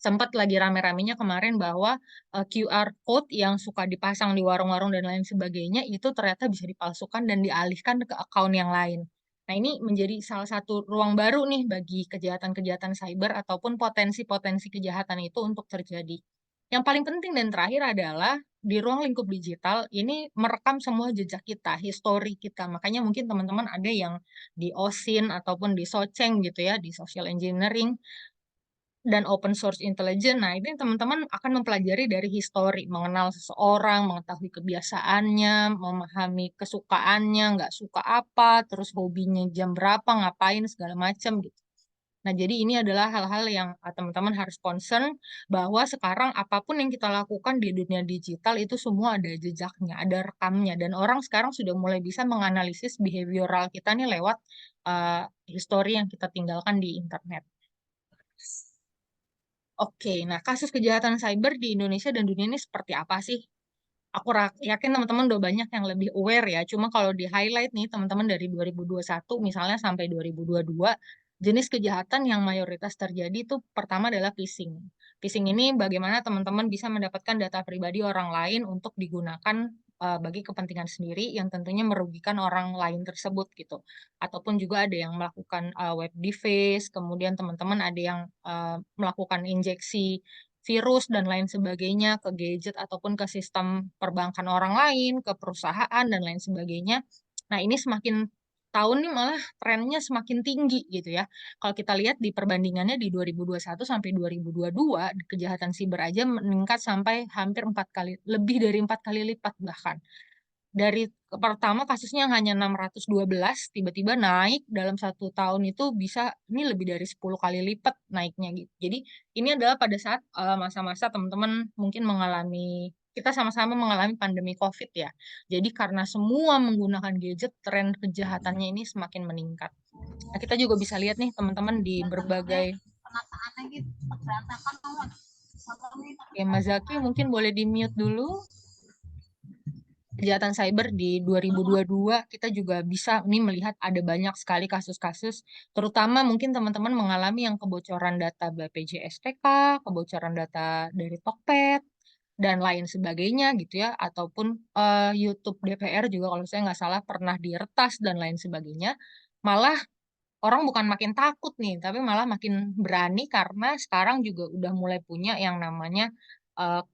sempat lagi rame-ramenya kemarin bahwa QR code yang suka dipasang di warung-warung dan lain sebagainya itu ternyata bisa dipalsukan dan dialihkan ke akun yang lain. Nah, ini menjadi salah satu ruang baru nih bagi kejahatan-kejahatan cyber ataupun potensi-potensi kejahatan itu untuk terjadi. Yang paling penting dan terakhir adalah di ruang lingkup digital ini merekam semua jejak kita, histori kita. Makanya mungkin teman-teman ada yang di OSINT ataupun di SOCENG gitu ya, di social engineering dan open source intelligence. Nah, ini teman-teman akan mempelajari dari histori, mengenal seseorang, mengetahui kebiasaannya, memahami kesukaannya, nggak suka apa, terus hobinya jam berapa, ngapain, segala macam gitu. Nah, jadi ini adalah hal-hal yang teman-teman harus concern bahwa sekarang apapun yang kita lakukan di dunia digital itu semua ada jejaknya, ada rekamnya, dan orang sekarang sudah mulai bisa menganalisis behavioral kita nih lewat histori yang kita tinggalkan di internet. Oke, nah kasus kejahatan cyber di Indonesia dan dunia ini seperti apa sih? Aku yakin teman-teman udah banyak yang lebih aware ya. Cuma kalau di highlight nih teman-teman dari 2021 misalnya sampai 2022, jenis kejahatan yang mayoritas terjadi itu pertama adalah phishing. Phishing ini bagaimana teman-teman bisa mendapatkan data pribadi orang lain untuk digunakan bagi kepentingan sendiri yang tentunya merugikan orang lain tersebut gitu. Ataupun juga ada yang melakukan web deface, kemudian teman-teman ada yang melakukan injeksi virus dan lain sebagainya ke gadget ataupun ke sistem perbankan orang lain, ke perusahaan dan lain sebagainya. Nah, ini semakin tahun nih malah trennya semakin tinggi gitu ya. Kalau kita lihat di perbandingannya di 2021 sampai 2022, kejahatan siber aja meningkat sampai hampir 4 kali, lebih dari 4 kali lipat bahkan. Dari pertama kasusnya hanya 612, tiba-tiba naik dalam 1 tahun itu bisa, ini lebih dari 10 kali lipat naiknya gitu. Jadi ini adalah pada saat masa-masa teman-teman mungkin mengalami, kita sama-sama mengalami pandemi COVID ya. Jadi karena semua menggunakan gadget, tren kejahatannya ini semakin meningkat. Nah, kita juga bisa lihat nih teman-teman di berbagai Oke, Mas Zaki mungkin boleh di-mute dulu. Kejahatan cyber di 2022 kita juga bisa nih melihat ada banyak sekali kasus-kasus, terutama mungkin teman-teman mengalami yang kebocoran data BPJS/TK, kebocoran data dari Tokped, dan lain sebagainya gitu ya, ataupun YouTube DPR juga kalau saya nggak salah pernah diretas dan lain sebagainya. Malah orang bukan makin takut nih, tapi malah makin berani karena sekarang juga udah mulai punya yang namanya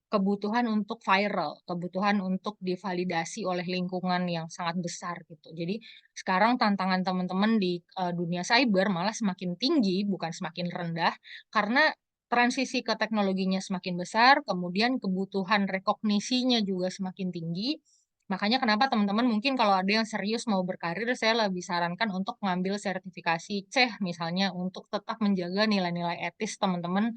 kebutuhan untuk viral, kebutuhan untuk divalidasi oleh lingkungan yang sangat besar gitu. Jadi sekarang tantangan teman-teman di dunia cyber malah semakin tinggi, bukan semakin rendah, karena transisi ke teknologinya semakin besar, kemudian kebutuhan rekognisinya juga semakin tinggi. Makanya kenapa teman-teman mungkin kalau ada yang serius mau berkarir, saya lebih sarankan untuk mengambil sertifikasi CEH misalnya untuk tetap menjaga nilai-nilai etis teman-teman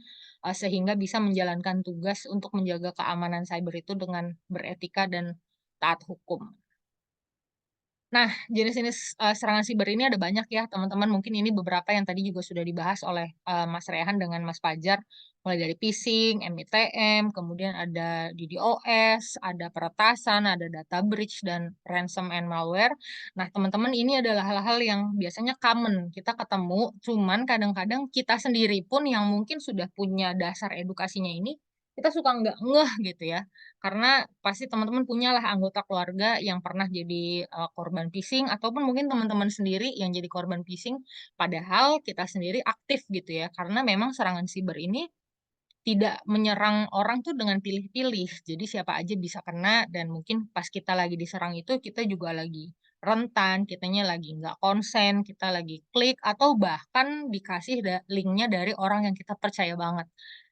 sehingga bisa menjalankan tugas untuk menjaga keamanan cyber itu dengan beretika dan taat hukum. Nah, jenis-jenis serangan siber ini ada banyak ya, teman-teman. Mungkin ini beberapa yang tadi juga sudah dibahas oleh Mas Rehan dengan Mas Fajar, mulai dari phishing, MITM, kemudian ada DDoS, ada peretasan, ada data breach, dan ransom and malware. Nah, teman-teman, ini adalah hal-hal yang biasanya common kita ketemu, cuman kadang-kadang kita sendiri pun yang mungkin sudah punya dasar edukasinya ini, kita suka nggak ngeh gitu ya. Karena pasti teman-teman punyalah anggota keluarga yang pernah jadi korban phishing, ataupun mungkin teman-teman sendiri yang jadi korban phishing, padahal kita sendiri aktif gitu ya. Karena memang serangan siber ini tidak menyerang orang tuh dengan pilih-pilih. Jadi siapa aja bisa kena, dan mungkin pas kita lagi diserang itu kita juga lagi rentan, kitanya lagi nggak konsen, kita lagi klik, atau bahkan dikasih linknya dari orang yang kita percaya banget.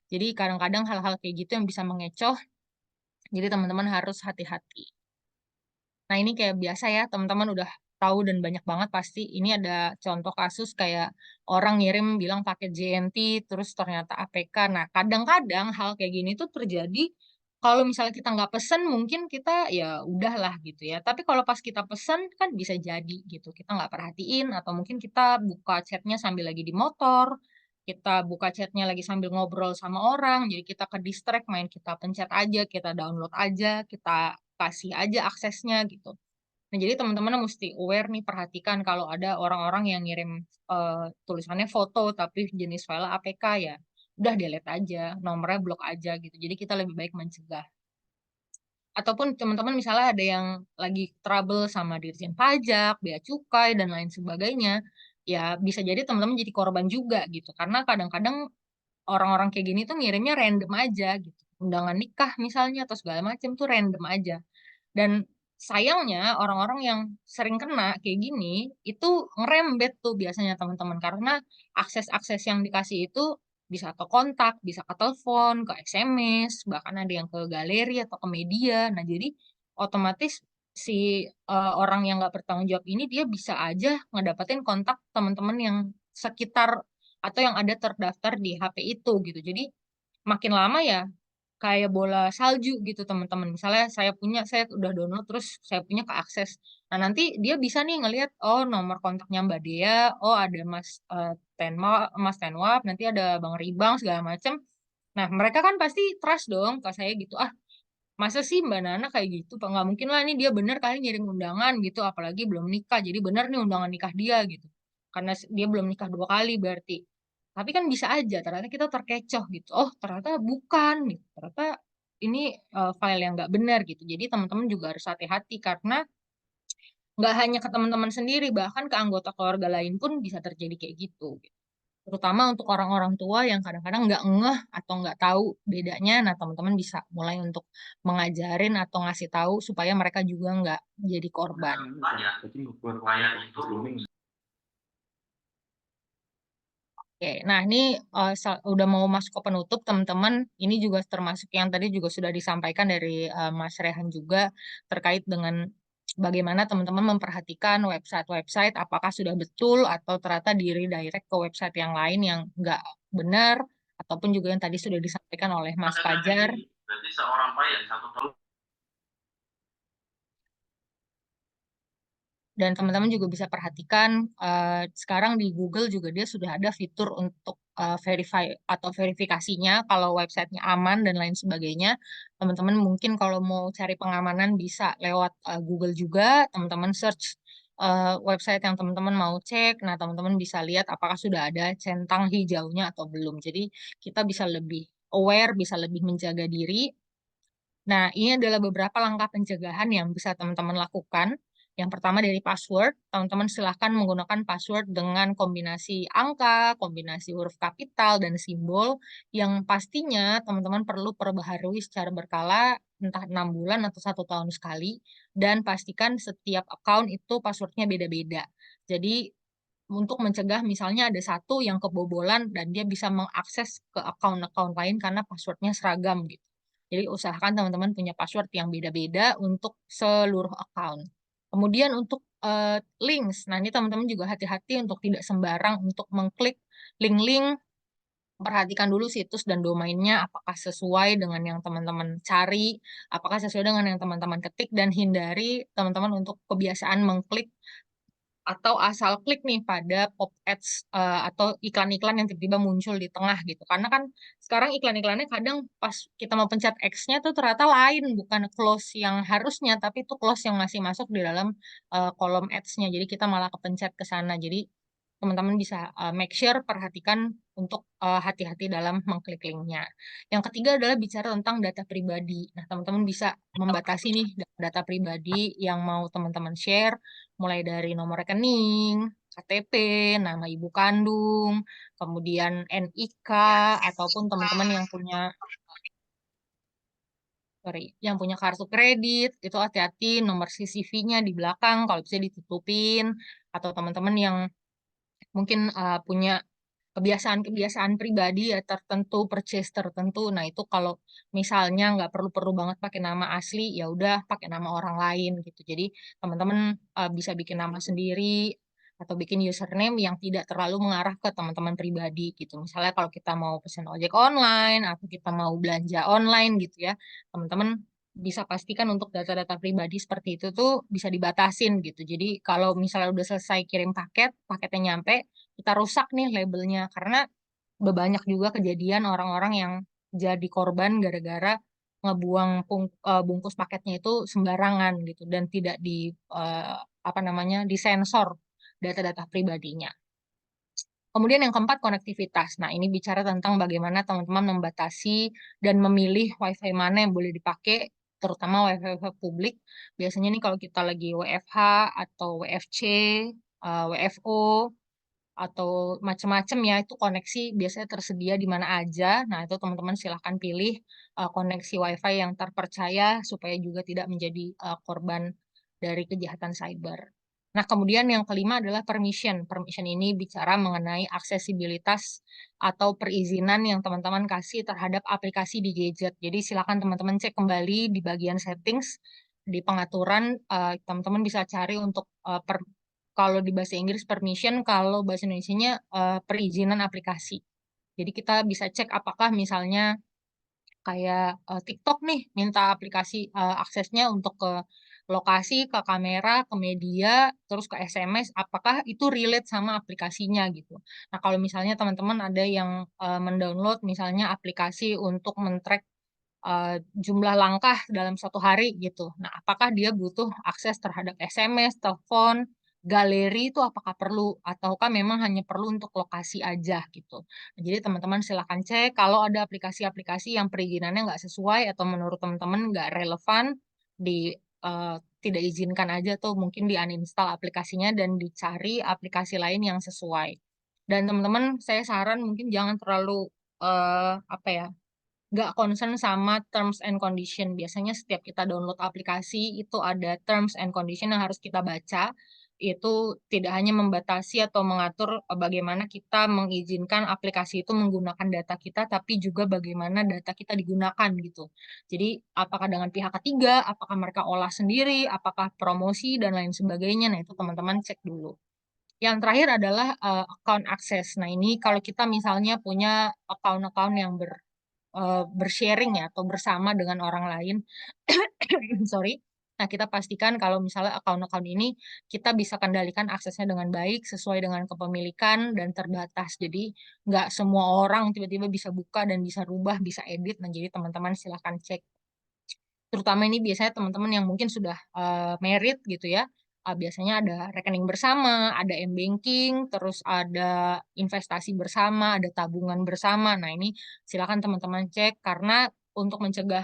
Jadi kadang-kadang hal-hal kayak gitu yang bisa mengecoh, jadi teman-teman harus hati-hati. Nah, ini kayak biasa ya, teman-teman udah tahu dan banyak banget pasti. Ini ada contoh kasus kayak orang ngirim bilang pakai JNT, terus ternyata APK. Nah, kadang-kadang hal kayak gini tuh terjadi kalau misalnya kita nggak pesen, mungkin kita ya udahlah gitu ya. Tapi kalau pas kita pesen kan bisa jadi gitu. Kita nggak perhatiin, atau mungkin kita buka chatnya sambil lagi di motor, kita buka chatnya lagi sambil ngobrol sama orang, jadi kita ke distract, main kita pencet aja, kita download aja, kita kasih aja aksesnya gitu. Nah, jadi teman-teman mesti aware nih, perhatikan kalau ada orang-orang yang ngirim tulisannya foto tapi jenis file APK, ya udah delete aja, nomornya blok aja gitu. Jadi kita lebih baik mencegah. Ataupun teman-teman misalnya ada yang lagi trouble sama Dirjen Pajak, Bea Cukai, dan lain sebagainya, ya bisa jadi teman-teman jadi korban juga gitu. Karena kadang-kadang orang-orang kayak gini tuh ngirimnya random aja gitu. Undangan nikah misalnya atau segala macam tuh random aja. Dan sayangnya orang-orang yang sering kena kayak gini itu ngerembet tuh biasanya teman-teman, karena akses-akses yang dikasih itu bisa ke kontak, bisa ke telepon, ke SMS, bahkan ada yang ke galeri atau ke media. Nah, jadi otomatis si orang yang nggak bertanggung jawab ini dia bisa aja ngedapetin kontak teman-teman yang sekitar atau yang ada terdaftar di HP itu gitu. Jadi makin lama ya kayak bola salju gitu teman-teman. Misalnya saya udah download, terus saya punya keakses. Nah, nanti dia bisa nih ngelihat, oh nomor kontaknya Mbak Dea, oh ada Mas Tenwap, nanti ada Bang Ribang segala macem. Nah, mereka kan pasti trust dong ke saya gitu. Ah, masa sih Mbak Nana kayak gitu? Pak, nggak mungkin lah, ini dia bener kali ngirim undangan gitu, apalagi belum nikah. Jadi bener nih undangan nikah dia gitu. Karena dia belum nikah 2 kali berarti. Tapi kan bisa aja, ternyata kita terkecoh gitu. Oh, ternyata bukan gitu. Ternyata ini file yang nggak benar gitu. Jadi teman-teman juga harus hati-hati, karena nggak hanya ke teman-teman sendiri, bahkan ke anggota keluarga lain pun bisa terjadi kayak gitu. Terutama untuk orang-orang tua yang kadang-kadang nggak ngeh atau nggak tahu bedanya. Nah, teman-teman bisa mulai untuk mengajarin atau ngasih tahu supaya mereka juga nggak jadi korban. Oke, nah ini udah mau masuk ke penutup, teman-teman. Ini juga termasuk yang tadi juga sudah disampaikan dari Mas Rehan juga, terkait dengan bagaimana teman-teman memperhatikan website-website apakah sudah betul atau ternyata di redirect ke website yang lain yang nggak benar, ataupun juga yang tadi sudah disampaikan oleh Mas Fajar. Berarti seorang payah 1 tahun. Dan teman-teman juga bisa perhatikan sekarang di Google juga dia sudah ada fitur untuk verify atau verifikasinya kalau websitenya aman dan lain sebagainya. Teman-teman mungkin kalau mau cari pengamanan bisa lewat Google juga. Teman-teman search website yang teman-teman mau cek. Nah, teman-teman bisa lihat apakah sudah ada centang hijaunya atau belum. Jadi kita bisa lebih aware, bisa lebih menjaga diri. Nah, ini adalah beberapa langkah pencegahan yang bisa teman-teman lakukan. Yang pertama dari password, teman-teman silahkan menggunakan password dengan kombinasi angka, kombinasi huruf kapital, dan simbol yang pastinya teman-teman perlu perbaharui secara berkala, entah 6 bulan atau 1 tahun sekali, dan pastikan setiap account itu passwordnya beda-beda. Jadi, untuk mencegah misalnya ada satu yang kebobolan dan dia bisa mengakses ke account-account lain karena passwordnya seragam gitu. Jadi usahakan teman-teman punya password yang beda-beda untuk seluruh account. Kemudian untuk links, nah ini teman-teman juga hati-hati untuk tidak sembarang untuk mengklik link-link Perhatikan dulu situs dan domainnya apakah sesuai dengan yang teman-teman cari, apakah sesuai dengan yang teman-teman ketik, dan hindari teman-teman untuk kebiasaan mengklik atau asal klik nih pada pop ads atau iklan-iklan yang tiba-tiba muncul di tengah gitu. Karena kan sekarang iklan-iklannya kadang pas kita mau pencet X-nya tuh ternyata lain, bukan close yang harusnya, tapi itu close yang masih masuk di dalam kolom ads-nya. Jadi kita malah kepencet ke sana. Jadi teman-teman bisa make sure perhatikan untuk hati-hati dalam mengklik linknya. Yang ketiga adalah bicara tentang data pribadi. Nah, teman-teman bisa membatasi nih data pribadi yang mau teman-teman share, mulai dari nomor rekening, KTP, nama ibu kandung, kemudian NIK, ataupun teman-teman yang punya kartu kredit, itu hati-hati nomor CCV-nya di belakang kalau bisa ditutupin, atau teman-teman yang mungkin punya kebiasaan-kebiasaan pribadi ya tertentu, purchase tertentu. Nah, itu kalau misalnya nggak perlu-perlu banget pakai nama asli, ya udah pakai nama orang lain gitu. Jadi, teman-teman bisa bikin nama sendiri atau bikin username yang tidak terlalu mengarah ke teman-teman pribadi gitu. Misalnya kalau kita mau pesan ojek online atau kita mau belanja online gitu ya, teman-teman bisa pastikan untuk data-data pribadi seperti itu tuh bisa dibatasin gitu. Jadi kalau misalnya udah selesai kirim paket, paketnya nyampe, kita rusak nih labelnya karena banyak juga kejadian orang-orang yang jadi korban gara-gara ngebuang bungkus paketnya itu sembarangan gitu dan tidak apa namanya disensor data-data pribadinya. Kemudian yang keempat, konektivitas. Nah, ini bicara tentang bagaimana teman-teman membatasi dan memilih WiFi mana yang boleh dipakai, terutama WiFi publik. Biasanya nih kalau kita lagi WFH atau WFC, WFO, atau macam-macam ya, itu koneksi biasanya tersedia di mana aja. Nah, itu teman-teman silahkan pilih koneksi WiFi yang terpercaya supaya juga tidak menjadi korban dari kejahatan cyber. Nah, kemudian yang kelima adalah permission. Permission ini bicara mengenai aksesibilitas atau perizinan yang teman-teman kasih terhadap aplikasi di gadget. Jadi silakan teman-teman cek kembali di bagian settings, di pengaturan, teman-teman bisa cari untuk kalau di bahasa Inggris permission, kalau bahasa Indonesianya perizinan aplikasi. Jadi kita bisa cek apakah misalnya kayak TikTok nih minta aplikasi aksesnya untuk ke lokasi, ke kamera, ke media, terus ke SMS, apakah itu relate sama aplikasinya gitu. Nah, kalau misalnya teman-teman ada yang mendownload misalnya aplikasi untuk men-track jumlah langkah dalam satu hari gitu. Nah, apakah dia butuh akses terhadap SMS, telepon, galeri itu apakah perlu ataukah memang hanya perlu untuk lokasi aja gitu. Nah, jadi teman-teman silahkan cek kalau ada aplikasi-aplikasi yang perizinannya nggak sesuai atau menurut teman-teman nggak relevan, tidak izinkan aja tuh mungkin di uninstall aplikasinya dan dicari aplikasi lain yang sesuai. Dan teman-teman saya saran mungkin jangan terlalu apa ya, nggak concern sama terms and condition. Biasanya setiap kita download aplikasi itu ada terms and condition yang harus kita baca. Itu tidak hanya membatasi atau mengatur bagaimana kita mengizinkan aplikasi itu menggunakan data kita, tapi juga bagaimana data kita digunakan gitu. Jadi apakah dengan pihak ketiga, apakah mereka olah sendiri, apakah promosi dan lain sebagainya. Nah itu teman-teman cek dulu. Yang terakhir adalah account access. Nah ini kalau kita misalnya punya account-account yang bersharing ya atau bersama dengan orang lain. Sorry. Nah, kita pastikan kalau misalnya account-account ini kita bisa kendalikan aksesnya dengan baik, sesuai dengan kepemilikan dan terbatas. Jadi, nggak semua orang tiba-tiba bisa buka dan bisa rubah, bisa edit. Nah, jadi teman-teman silahkan cek. Terutama ini biasanya teman-teman yang mungkin sudah married gitu ya. Biasanya ada rekening bersama, ada m-banking, terus ada investasi bersama, ada tabungan bersama. Nah, ini silakan teman-teman cek karena untuk mencegah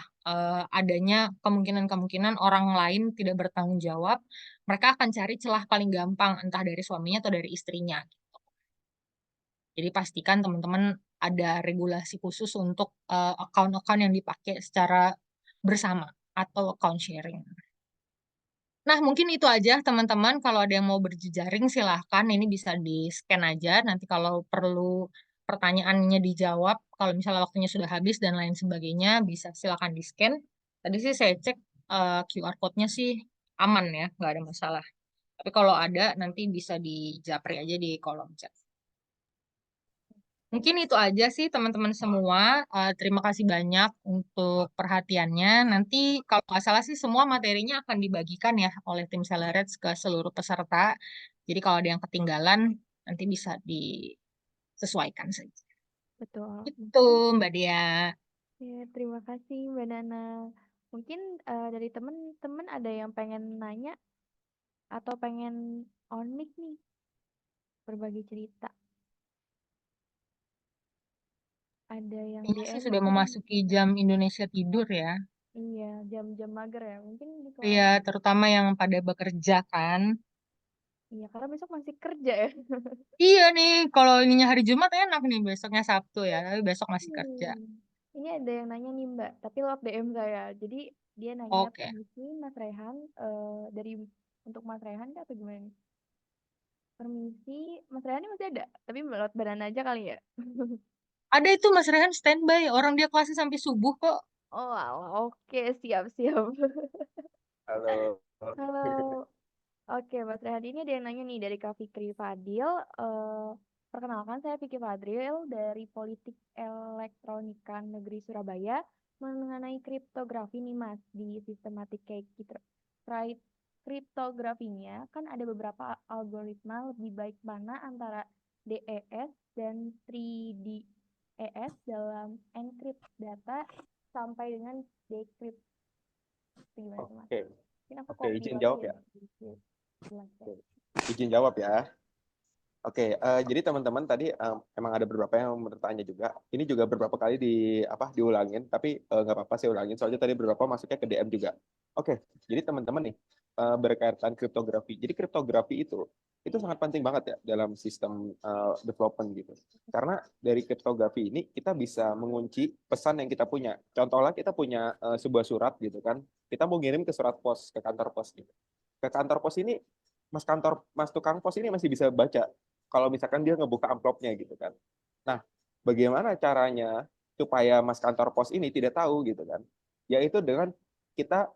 adanya kemungkinan-kemungkinan orang lain tidak bertanggung jawab, mereka akan cari celah paling gampang, entah dari suaminya atau dari istrinya. Jadi pastikan teman-teman ada regulasi khusus untuk account-account yang dipakai secara bersama atau account sharing. Nah, mungkin itu aja teman-teman. Kalau ada yang mau berjejaring silahkan. Ini bisa di-scan aja. Nanti kalau perlu pertanyaannya dijawab, kalau misalnya waktunya sudah habis dan lain sebagainya, bisa silahkan di-scan. Tadi sih saya cek QR code-nya sih aman ya, nggak ada masalah. Tapi kalau ada, nanti bisa dijapri aja di kolom chat. Mungkin itu aja sih teman-teman semua. Terima kasih banyak untuk perhatiannya. Nanti kalau nggak salah sih semua materinya akan dibagikan ya oleh tim Celerets ke seluruh peserta. Jadi kalau ada yang ketinggalan nanti bisa disesuaikan saja. Betul. Itu Mbak Dea. Ya, terima kasih Mbak Nana. Mungkin dari teman-teman ada yang pengen nanya atau pengen on mic nih, berbagi cerita. Ada yang Kayaknya sih DM sudah mungkin. memasuki jam Indonesia tidur ya. Iya, jam-jam mager ya. Mungkin di Iya, kelas. terutama yang pada bekerja kan. Iya, karena besok masih kerja ya. Iya nih, kalau ininya hari Jumat enak nih, besoknya Sabtu ya, tapi besok masih kerja. Ini ada yang nanya nih Mbak, tapi lewat DM saya. Jadi dia nanya Oke. permisi Mas Rehan, dari untuk Mas Rehan kah atau gimana nih? Permisi, Mas Rehan ini masih ada, tapi lewat badan aja kali ya. Ada itu Mas Rehan standby, orang dia kelasnya sampai subuh kok. Oh, alah, oke, siap-siap. Halo. Halo. Oke, Mas Rehan ini ada yang nanya nih dari Kak Fikri Fadil. Perkenalkan, saya Fikri Fadil dari Politik Elektronika Negeri Surabaya mengenai kriptografi nih Mas di sistematik kayak gitu. Terkait kriptografinya kan ada beberapa algoritma lebih baik mana antara DES dan 3DES dalam encrypt data sampai dengan decrypt. Gimana Mas? Oke. Mungkin aku Oke, copy izin lagi jawab ya. ya. Sedikit. Jelaskan. Izin jawab ya. Oke, jadi teman-teman tadi emang ada beberapa yang bertanya juga. Ini juga beberapa kali diulangin, tapi nggak apa-apa saya ulangin. Soalnya tadi beberapa masuknya ke DM juga. Oke, jadi teman-teman nih berkaitan kriptografi. Jadi kriptografi itu sangat penting banget ya dalam sistem development gitu. Karena dari kriptografi ini kita bisa mengunci pesan yang kita punya. Contohnya kita punya sebuah surat gitu kan. Kita mau ngirim ke surat pos, ke kantor pos gitu. Ke kantor pos ini Mas tukang pos ini masih bisa baca kalau misalkan dia ngebuka amplopnya gitu kan. Nah, bagaimana caranya supaya Mas kantor pos ini tidak tahu gitu kan? Yaitu dengan kita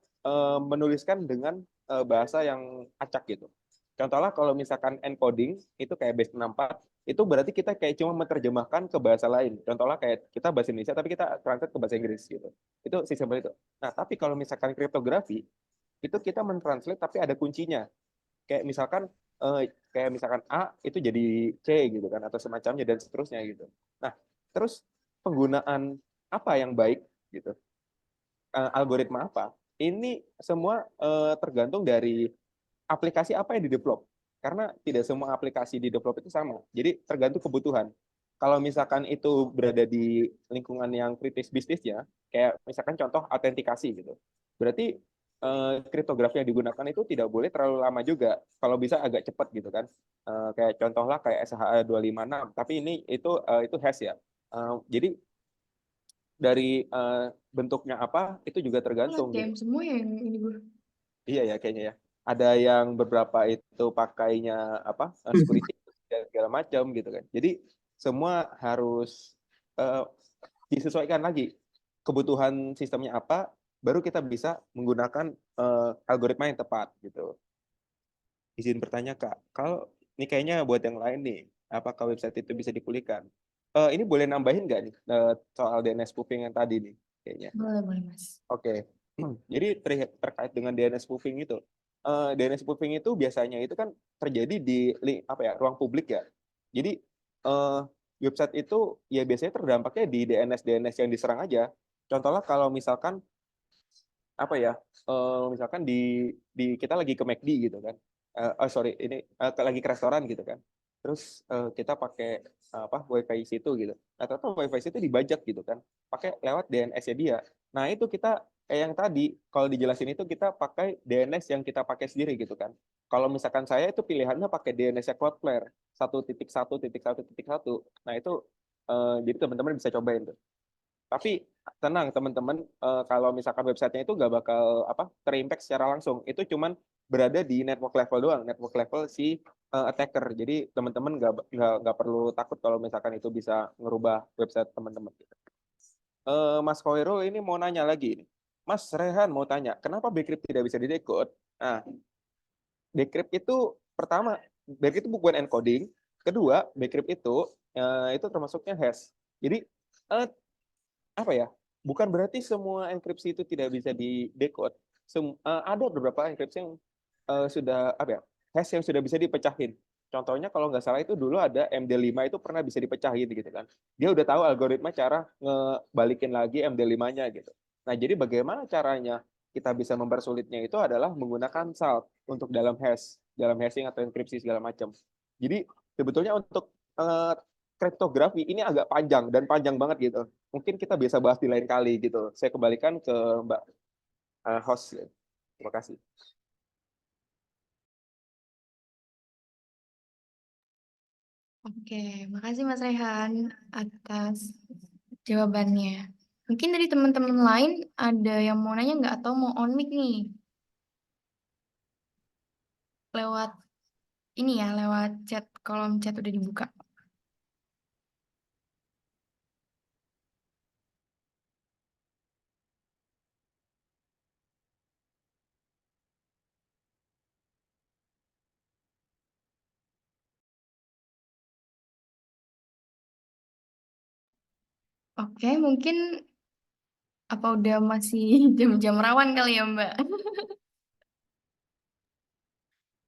menuliskan dengan bahasa yang acak gitu. Contohnya kalau misalkan encoding itu kayak base 64, itu berarti kita kayak cuma menerjemahkan ke bahasa lain. Contohnya kayak kita bahasa Indonesia tapi kita translate ke bahasa Inggris gitu. Itu sistem itu. Nah, tapi kalau misalkan kriptografi itu kita mentranslate tapi ada kuncinya. Kayak misalkan A itu jadi C gitu kan atau semacamnya dan seterusnya gitu. Nah, terus penggunaan apa yang baik gitu, algoritma apa, ini semua tergantung dari aplikasi apa yang di-develop. Karena tidak semua aplikasi di-develop itu sama. Jadi tergantung kebutuhan. Kalau misalkan itu berada di lingkungan yang kritis bisnisnya, kayak misalkan contoh autentikasi gitu. Berarti kriptografi yang digunakan itu tidak boleh terlalu lama juga. Kalau bisa agak cepat gitu kan. Kayak contohnya kayak SHA 256, tapi itu hash ya. Jadi dari bentuknya apa itu juga tergantung gitu. DM semua ya yang ini gue. Iya ya kayaknya ya. Ada yang beberapa itu pakainya security dan segala macam gitu kan. Jadi semua harus disesuaikan lagi kebutuhan sistemnya apa, baru kita bisa menggunakan algoritma yang tepat gitu. Izin bertanya Kak, kalau ini kayaknya buat yang lain nih, apakah website itu bisa dipulihkan? Ini boleh nambahin nggak nih soal DNS spoofing yang tadi nih kayaknya? Boleh Mas. Oke. Jadi terkait dengan DNS spoofing itu, DNS spoofing itu biasanya itu kan terjadi di ruang publik ya. Jadi website itu ya biasanya terdampaknya di DNS yang diserang aja. Contohnya kalau misalkan misalkan di kita lagi ke McD gitu kan. Ini lagi ke restoran gitu kan. Terus kita pakai wifi situ gitu. Nah, ternyata wifi situ dibajak gitu kan. Pakai lewat DNS-nya dia. Nah, itu kita kayak yang tadi kalau dijelasin itu kita pakai DNS yang kita pakai sendiri gitu kan. Kalau misalkan saya itu pilihannya pakai DNS-nya Cloudflare 1.1.1.1. Nah, itu jadi teman-teman bisa cobain tuh. Tapi tenang teman-teman, kalau misalkan websitenya itu nggak bakal terimpact secara langsung. Itu cuman berada di network level doang, network level si attacker. Jadi teman-teman nggak perlu takut kalau misalkan itu bisa ngerubah website teman-teman. Mas Khoirul ini mau nanya lagi nih. Mas Rehan mau tanya, kenapa Bcrypt tidak bisa di-decode? Nah, Bcrypt itu pertama, Bcrypt itu bukan encoding. Kedua, Bcrypt itu itu termasuknya hash. Jadi apa ya? Bukan berarti semua enkripsi itu tidak bisa di decode. Ada beberapa enkripsi yang sudah apa ya? Hash yang sudah bisa dipecahin. Contohnya kalau nggak salah itu dulu ada MD5 itu pernah bisa dipecahin gitu kan. Dia udah tahu algoritma cara ngebalikin lagi MD5-nya gitu. Nah, jadi bagaimana caranya kita bisa mempersulitnya itu adalah menggunakan salt untuk dalam hashing atau enkripsi segala macam. Jadi sebetulnya untuk kriptografi ini agak panjang dan panjang banget gitu. Mungkin kita bisa bahas di lain kali gitu. Saya kembalikan ke Mbak host. Terima kasih. Oke, makasih Mas Rehan atas jawabannya. Mungkin dari teman-teman lain ada yang mau nanya nggak atau mau on mic nih? Lewat ini ya, lewat chat, kolom chat udah dibuka. Oke, mungkin apa udah masih jam-jam rawan kali ya Mbak?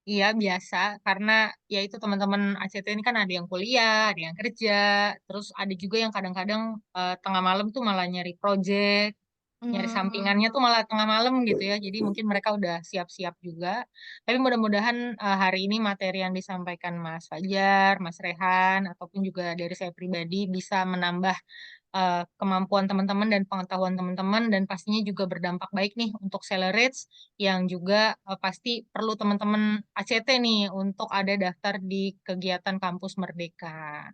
Iya, biasa. Karena ya itu teman-teman ACT ini kan ada yang kuliah, ada yang kerja, terus ada juga yang kadang-kadang tengah malam tuh malah nyari project, nyari sampingannya tuh malah tengah malam gitu ya. Jadi mungkin mereka udah siap-siap juga. Tapi mudah-mudahan hari ini materi yang disampaikan Mas Fajar, Mas Rehan, ataupun juga dari saya pribadi bisa menambah kemampuan teman-teman dan pengetahuan teman-teman dan pastinya juga berdampak baik nih untuk Celerate yang juga pasti perlu teman-teman ACT nih untuk ada daftar di kegiatan Kampus Merdeka.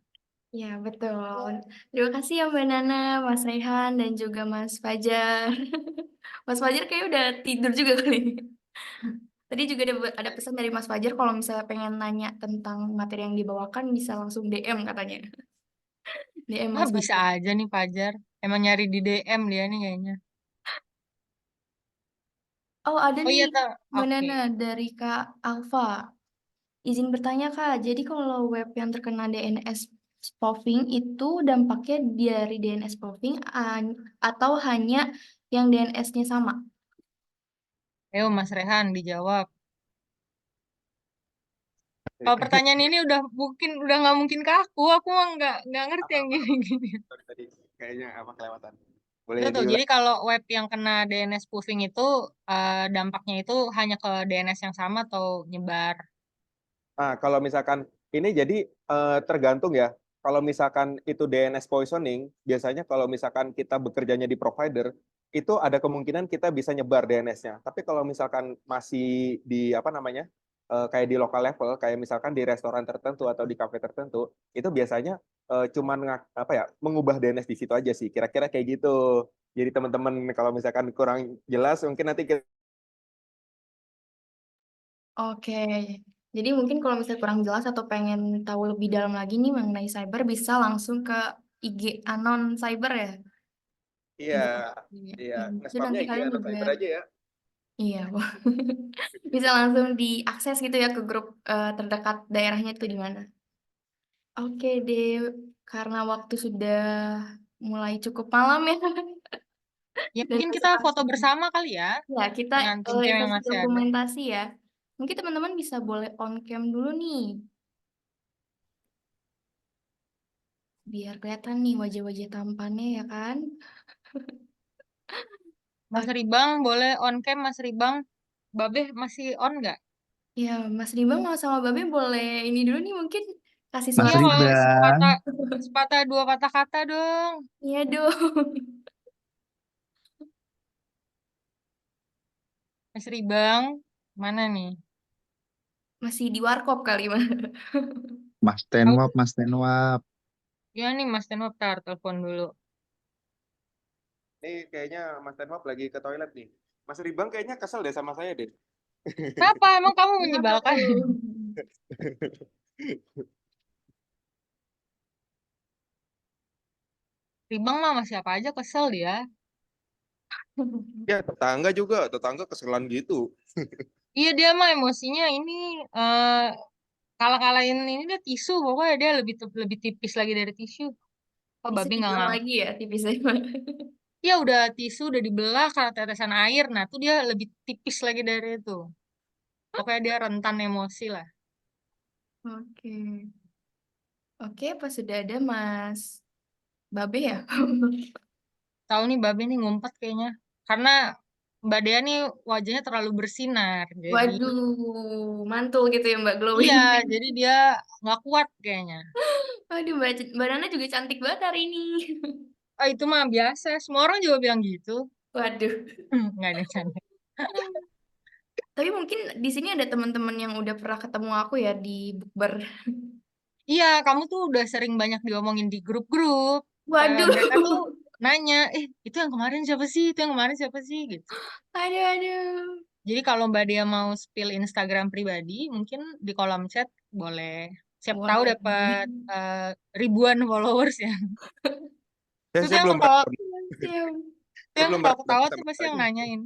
Ya, betul. Terima kasih ya Mbak Nana, Mas Rehan, dan juga Mas Fajar. Mas Fajar kayaknya udah tidur juga kali ini. Tadi juga ada pesan dari Mas Fajar kalau misalnya pengen nanya tentang materi yang dibawakan bisa langsung DM katanya. DM Mas Bisa Fajar. aja nih Fajar. Emang nyari di DM dia nih kayaknya. Oh, ada Oh nih iya, Mbak oke. Nana dari Kak Alfa. Izin bertanya Kak, jadi kalau web yang terkena DNS spoofing itu dampaknya dari DNS spoofing atau hanya yang DNS-nya sama? Ayo Mas Rehan dijawab. Kalau pertanyaan ini udah nggak mungkin ke aku mah nggak ngerti yang gini-gini. Tadi kayaknya apa kelewatan. Boleh Betul, diulang? jadi kalau web yang kena DNS spoofing itu dampaknya itu hanya ke DNS yang sama atau nyebar? Kalau misalkan ini jadi tergantung ya. Kalau misalkan itu DNS poisoning, biasanya kalau misalkan kita bekerjanya di provider, itu ada kemungkinan kita bisa nyebar DNS-nya. Tapi kalau misalkan masih di apa namanya, kayak di lokal level, kayak misalkan di restoran tertentu atau di kafe tertentu, itu biasanya cuman apa ya, mengubah DNS di situ aja sih. Kira-kira kayak gitu. Jadi teman-teman kalau misalkan kurang jelas, mungkin nanti kita Oke, jadi mungkin kalau misalnya kurang jelas atau pengen tahu lebih dalam lagi nih mengenai cyber bisa langsung ke IG Anon Cyber ya. iya, iya. Itu Nespamnya nanti IG kalian atau juga cyber aja ya. iya bisa langsung diakses gitu ya ke grup terdekat daerahnya itu di mana. Oke deh, karena waktu sudah mulai cukup malam ya. Ya Dan mungkin kita masih foto bersama kali ya ya kita dengan tim-tim yang sesi masih ada. dokumentasi ya. Mungkin teman-teman bisa boleh on cam dulu nih. Biar kelihatan nih wajah-wajah tampannya ya kan. Mas Ribang boleh on cam Mas Ribang. Babe masih on nggak? Ya, Mas Ribang sama Babe boleh ini dulu nih mungkin kasih Mas Iya semangat. kalau Ribang. sepatah dua patah kata dong. Iya dong. Mas Ribang mana nih? Masih di warkop kali Mas. Mas Tenwap, Mas Tenwap. Ya nih Mas Tenop tar telepon dulu. Ini kayaknya Mas Tenwap lagi ke toilet nih. Mas Ribang kayaknya kesel deh sama saya deh. Kenapa emang kamu Kenapa menyebalkan? tuh? Ribang mah masih apa aja kesel dia. Ya, tetangga keselan gitu. Iya dia mah emosinya ini Kalah-kalahin ini dia tisu, pokoknya dia lebih tipis lagi dari tisu. Oh, Tisu babi nggak dibelah ngang. lagi ya tipisnya. Ya udah tisu udah dibelah karena tetesan air, nah tuh dia lebih tipis lagi dari itu. Pokoknya dia rentan emosi lah. Oke. Oke, pas sudah ada Mas Babe ya? Tahu nih babi nih ngumpet kayaknya. Karena Mbak Dea nih wajahnya terlalu bersinar. Jadi Waduh, mantul gitu ya Mbak, glowing. iya, jadi dia nggak kuat kayaknya. Waduh, Mbak Nana juga cantik banget hari ini. Ah, itu mah biasa. Semua orang juga bilang gitu. Waduh. Nggak ada canda. Tapi mungkin di sini ada teman-teman yang udah pernah ketemu aku ya di bukber. Iya, kamu tuh udah sering banyak diomongin di grup-grup. Waduh. Mereka tuh nanya, itu yang kemarin siapa sih? Itu yang kemarin siapa sih? Gitu. Aduh, aduh. Jadi kalau Mbak Dia mau spill Instagram pribadi, mungkin di kolom chat boleh. Siapa tahu Boleh. dapat ribuan followers ya. Terus Saya yang belum ketawa, pernah, tuh saya yang belum pernah ketawa-ketawa tuh sama pasti yang sekali. nanyain.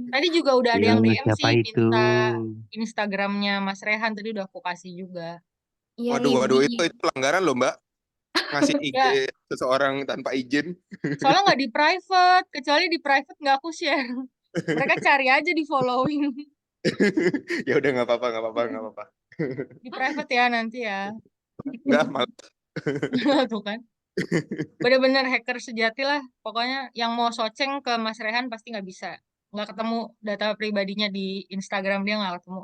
Tadi juga udah ada yang DM siapa sih itu? minta Instagramnya Mas Rehan, tadi udah aku kasih juga. Iya Waduh, nih waduh, di itu pelanggaran loh, Mbak. Ngasih IG Ya, seseorang tanpa izin. soalnya nggak di private, kecuali di private nggak aku share. Mereka cari aja di following. Ya udah nggak apa-apa, nggak apa-apa, nggak apa-apa. Di private ya nanti ya. Nggak, malah. Tuh kan. Bener-bener hacker sejati lah. Pokoknya yang mau soceng ke Mas Rehan pasti nggak bisa. Nggak ketemu data pribadinya di Instagram dia nggak ketemu.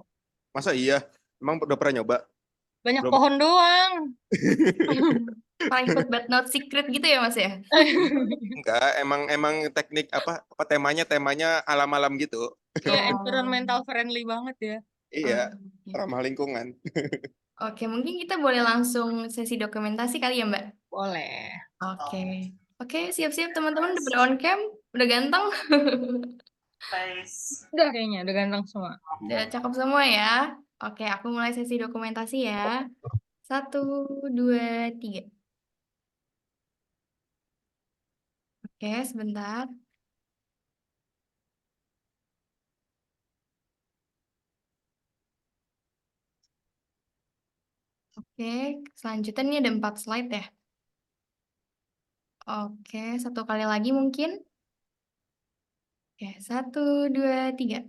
Masa iya? Emang udah pernah nyoba? Banyak Belum. pohon doang. private but not secret gitu ya Mas ya? Enggak, emang teknik apa temanya alam-alam gitu. Iya, Oh. environmental friendly banget ya. Iya, Oke. ramah lingkungan. Oke, mungkin kita boleh langsung sesi dokumentasi kali ya Mbak? Boleh. Oke. Oke, siap-siap teman-teman udah pada on cam? Udah ganteng? Udah kayaknya, udah ganteng semua. Udah cakep semua ya? Oke, aku mulai sesi dokumentasi ya. 1, 2, 3. Oke, sebentar. Oke, selanjutnya ini ada 4 slide ya. Oke, satu kali lagi mungkin. Oke, 1, 2, 3.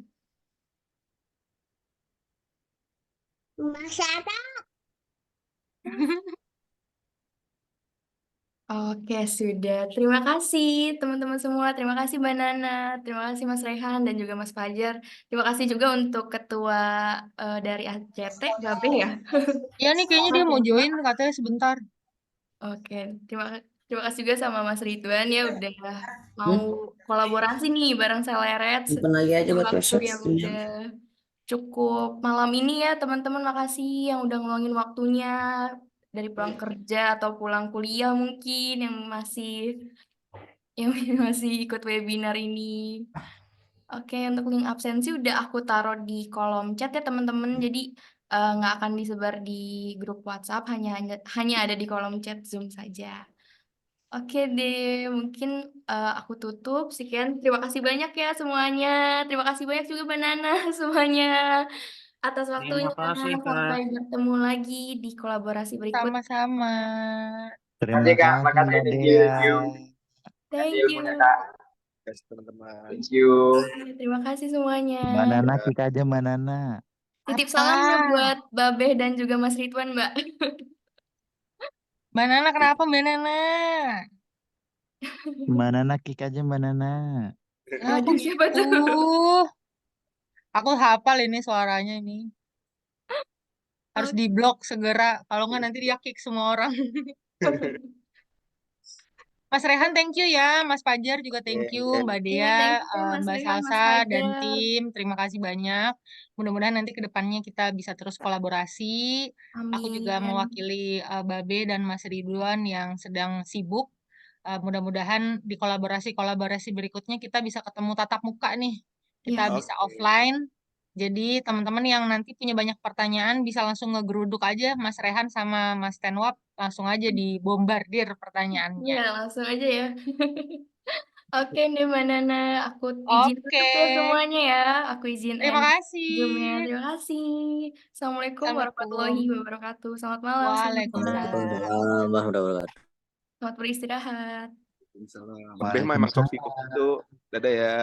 Oke, sudah. Terima kasih teman-teman semua. Terima kasih Mbak Nana. Terima kasih Mas Rehan dan juga Mas Fajar. Terima kasih juga untuk ketua dari ACT, Babe ya. Iya nih kayaknya dia mau join katanya sebentar. Oke, terima kasih juga sama Mas Ridwan ya udah mau kolaborasi nih bareng Selerets. Simpen lagi aja buat Waktu besok. yang udah cukup malam ini ya teman-teman, makasih yang udah ngeluangin waktunya dari pulang kerja atau pulang kuliah mungkin yang masih ikut webinar ini. Oke, untuk link absensi udah aku taruh di kolom chat ya teman-teman. Jadi nggak akan disebar di grup WhatsApp, hanya ada di kolom chat Zoom saja. Oke deh, mungkin aku tutup. Sekian, terima kasih banyak ya semuanya. Terima kasih banyak juga Banana semuanya atas waktunya. Terima kasih, Kak. Sampai bertemu lagi di kolaborasi berikut. Sama-sama. Terima Makasih, Kak. kasih Makasih. Mbak Thank you. Dea. Thank you. Thank Kasih you. ilmunya, Kak. Guys, teman-teman. Thank you. Terima kasih semuanya. Mbak Nana, kick aja Mbak Nana. Titip Apa? salam ya buat Babeh dan juga Mas Ridwan, Mbak. Mbak Nana kenapa Mbak Nana? Mbak Nana, kick aja Mbak Nana. Kenapa Waduh, siapa gitu? tuh? Aku hafal ini suaranya ini. Harus Oke. diblok segera. Kalau nggak nanti dia kick semua orang. Mas Rehan thank you ya. Mas Fajar juga thank you. Mbak Iya, Dea, thank you Mas Mbak Rehan, Mas Salsa, dan Fajar. tim. Terima kasih banyak. Mudah-mudahan nanti ke depannya kita bisa terus kolaborasi. Aku juga Amin. mewakili Babe dan Mas Ridwan yang sedang sibuk. Mudah-mudahan di kolaborasi-kolaborasi berikutnya kita bisa ketemu tatap muka nih. Kita Iya. bisa offline. Jadi teman-teman yang nanti punya banyak pertanyaan bisa langsung ngegeruduk aja Mas Rehan sama Mas Tenwap. Langsung aja dibombardir pertanyaannya. Iya, langsung aja ya. Oke nih Mbak Nana, aku izin Oke. tutup ya semuanya ya. Aku izin Terima end kasih. Zoom-nya. Terima kasih. Assalamualaikum warahmatullahi Assalamualaikum. wabarakatuh. Selamat malam semuanya. Waalaikumsalam. Waalaikumsalam warahmatullahi wabarakatuh. Selamat beristirahat. Lebih mah emang sok Waalaikumsalam. sibuk itu. Dadah ya.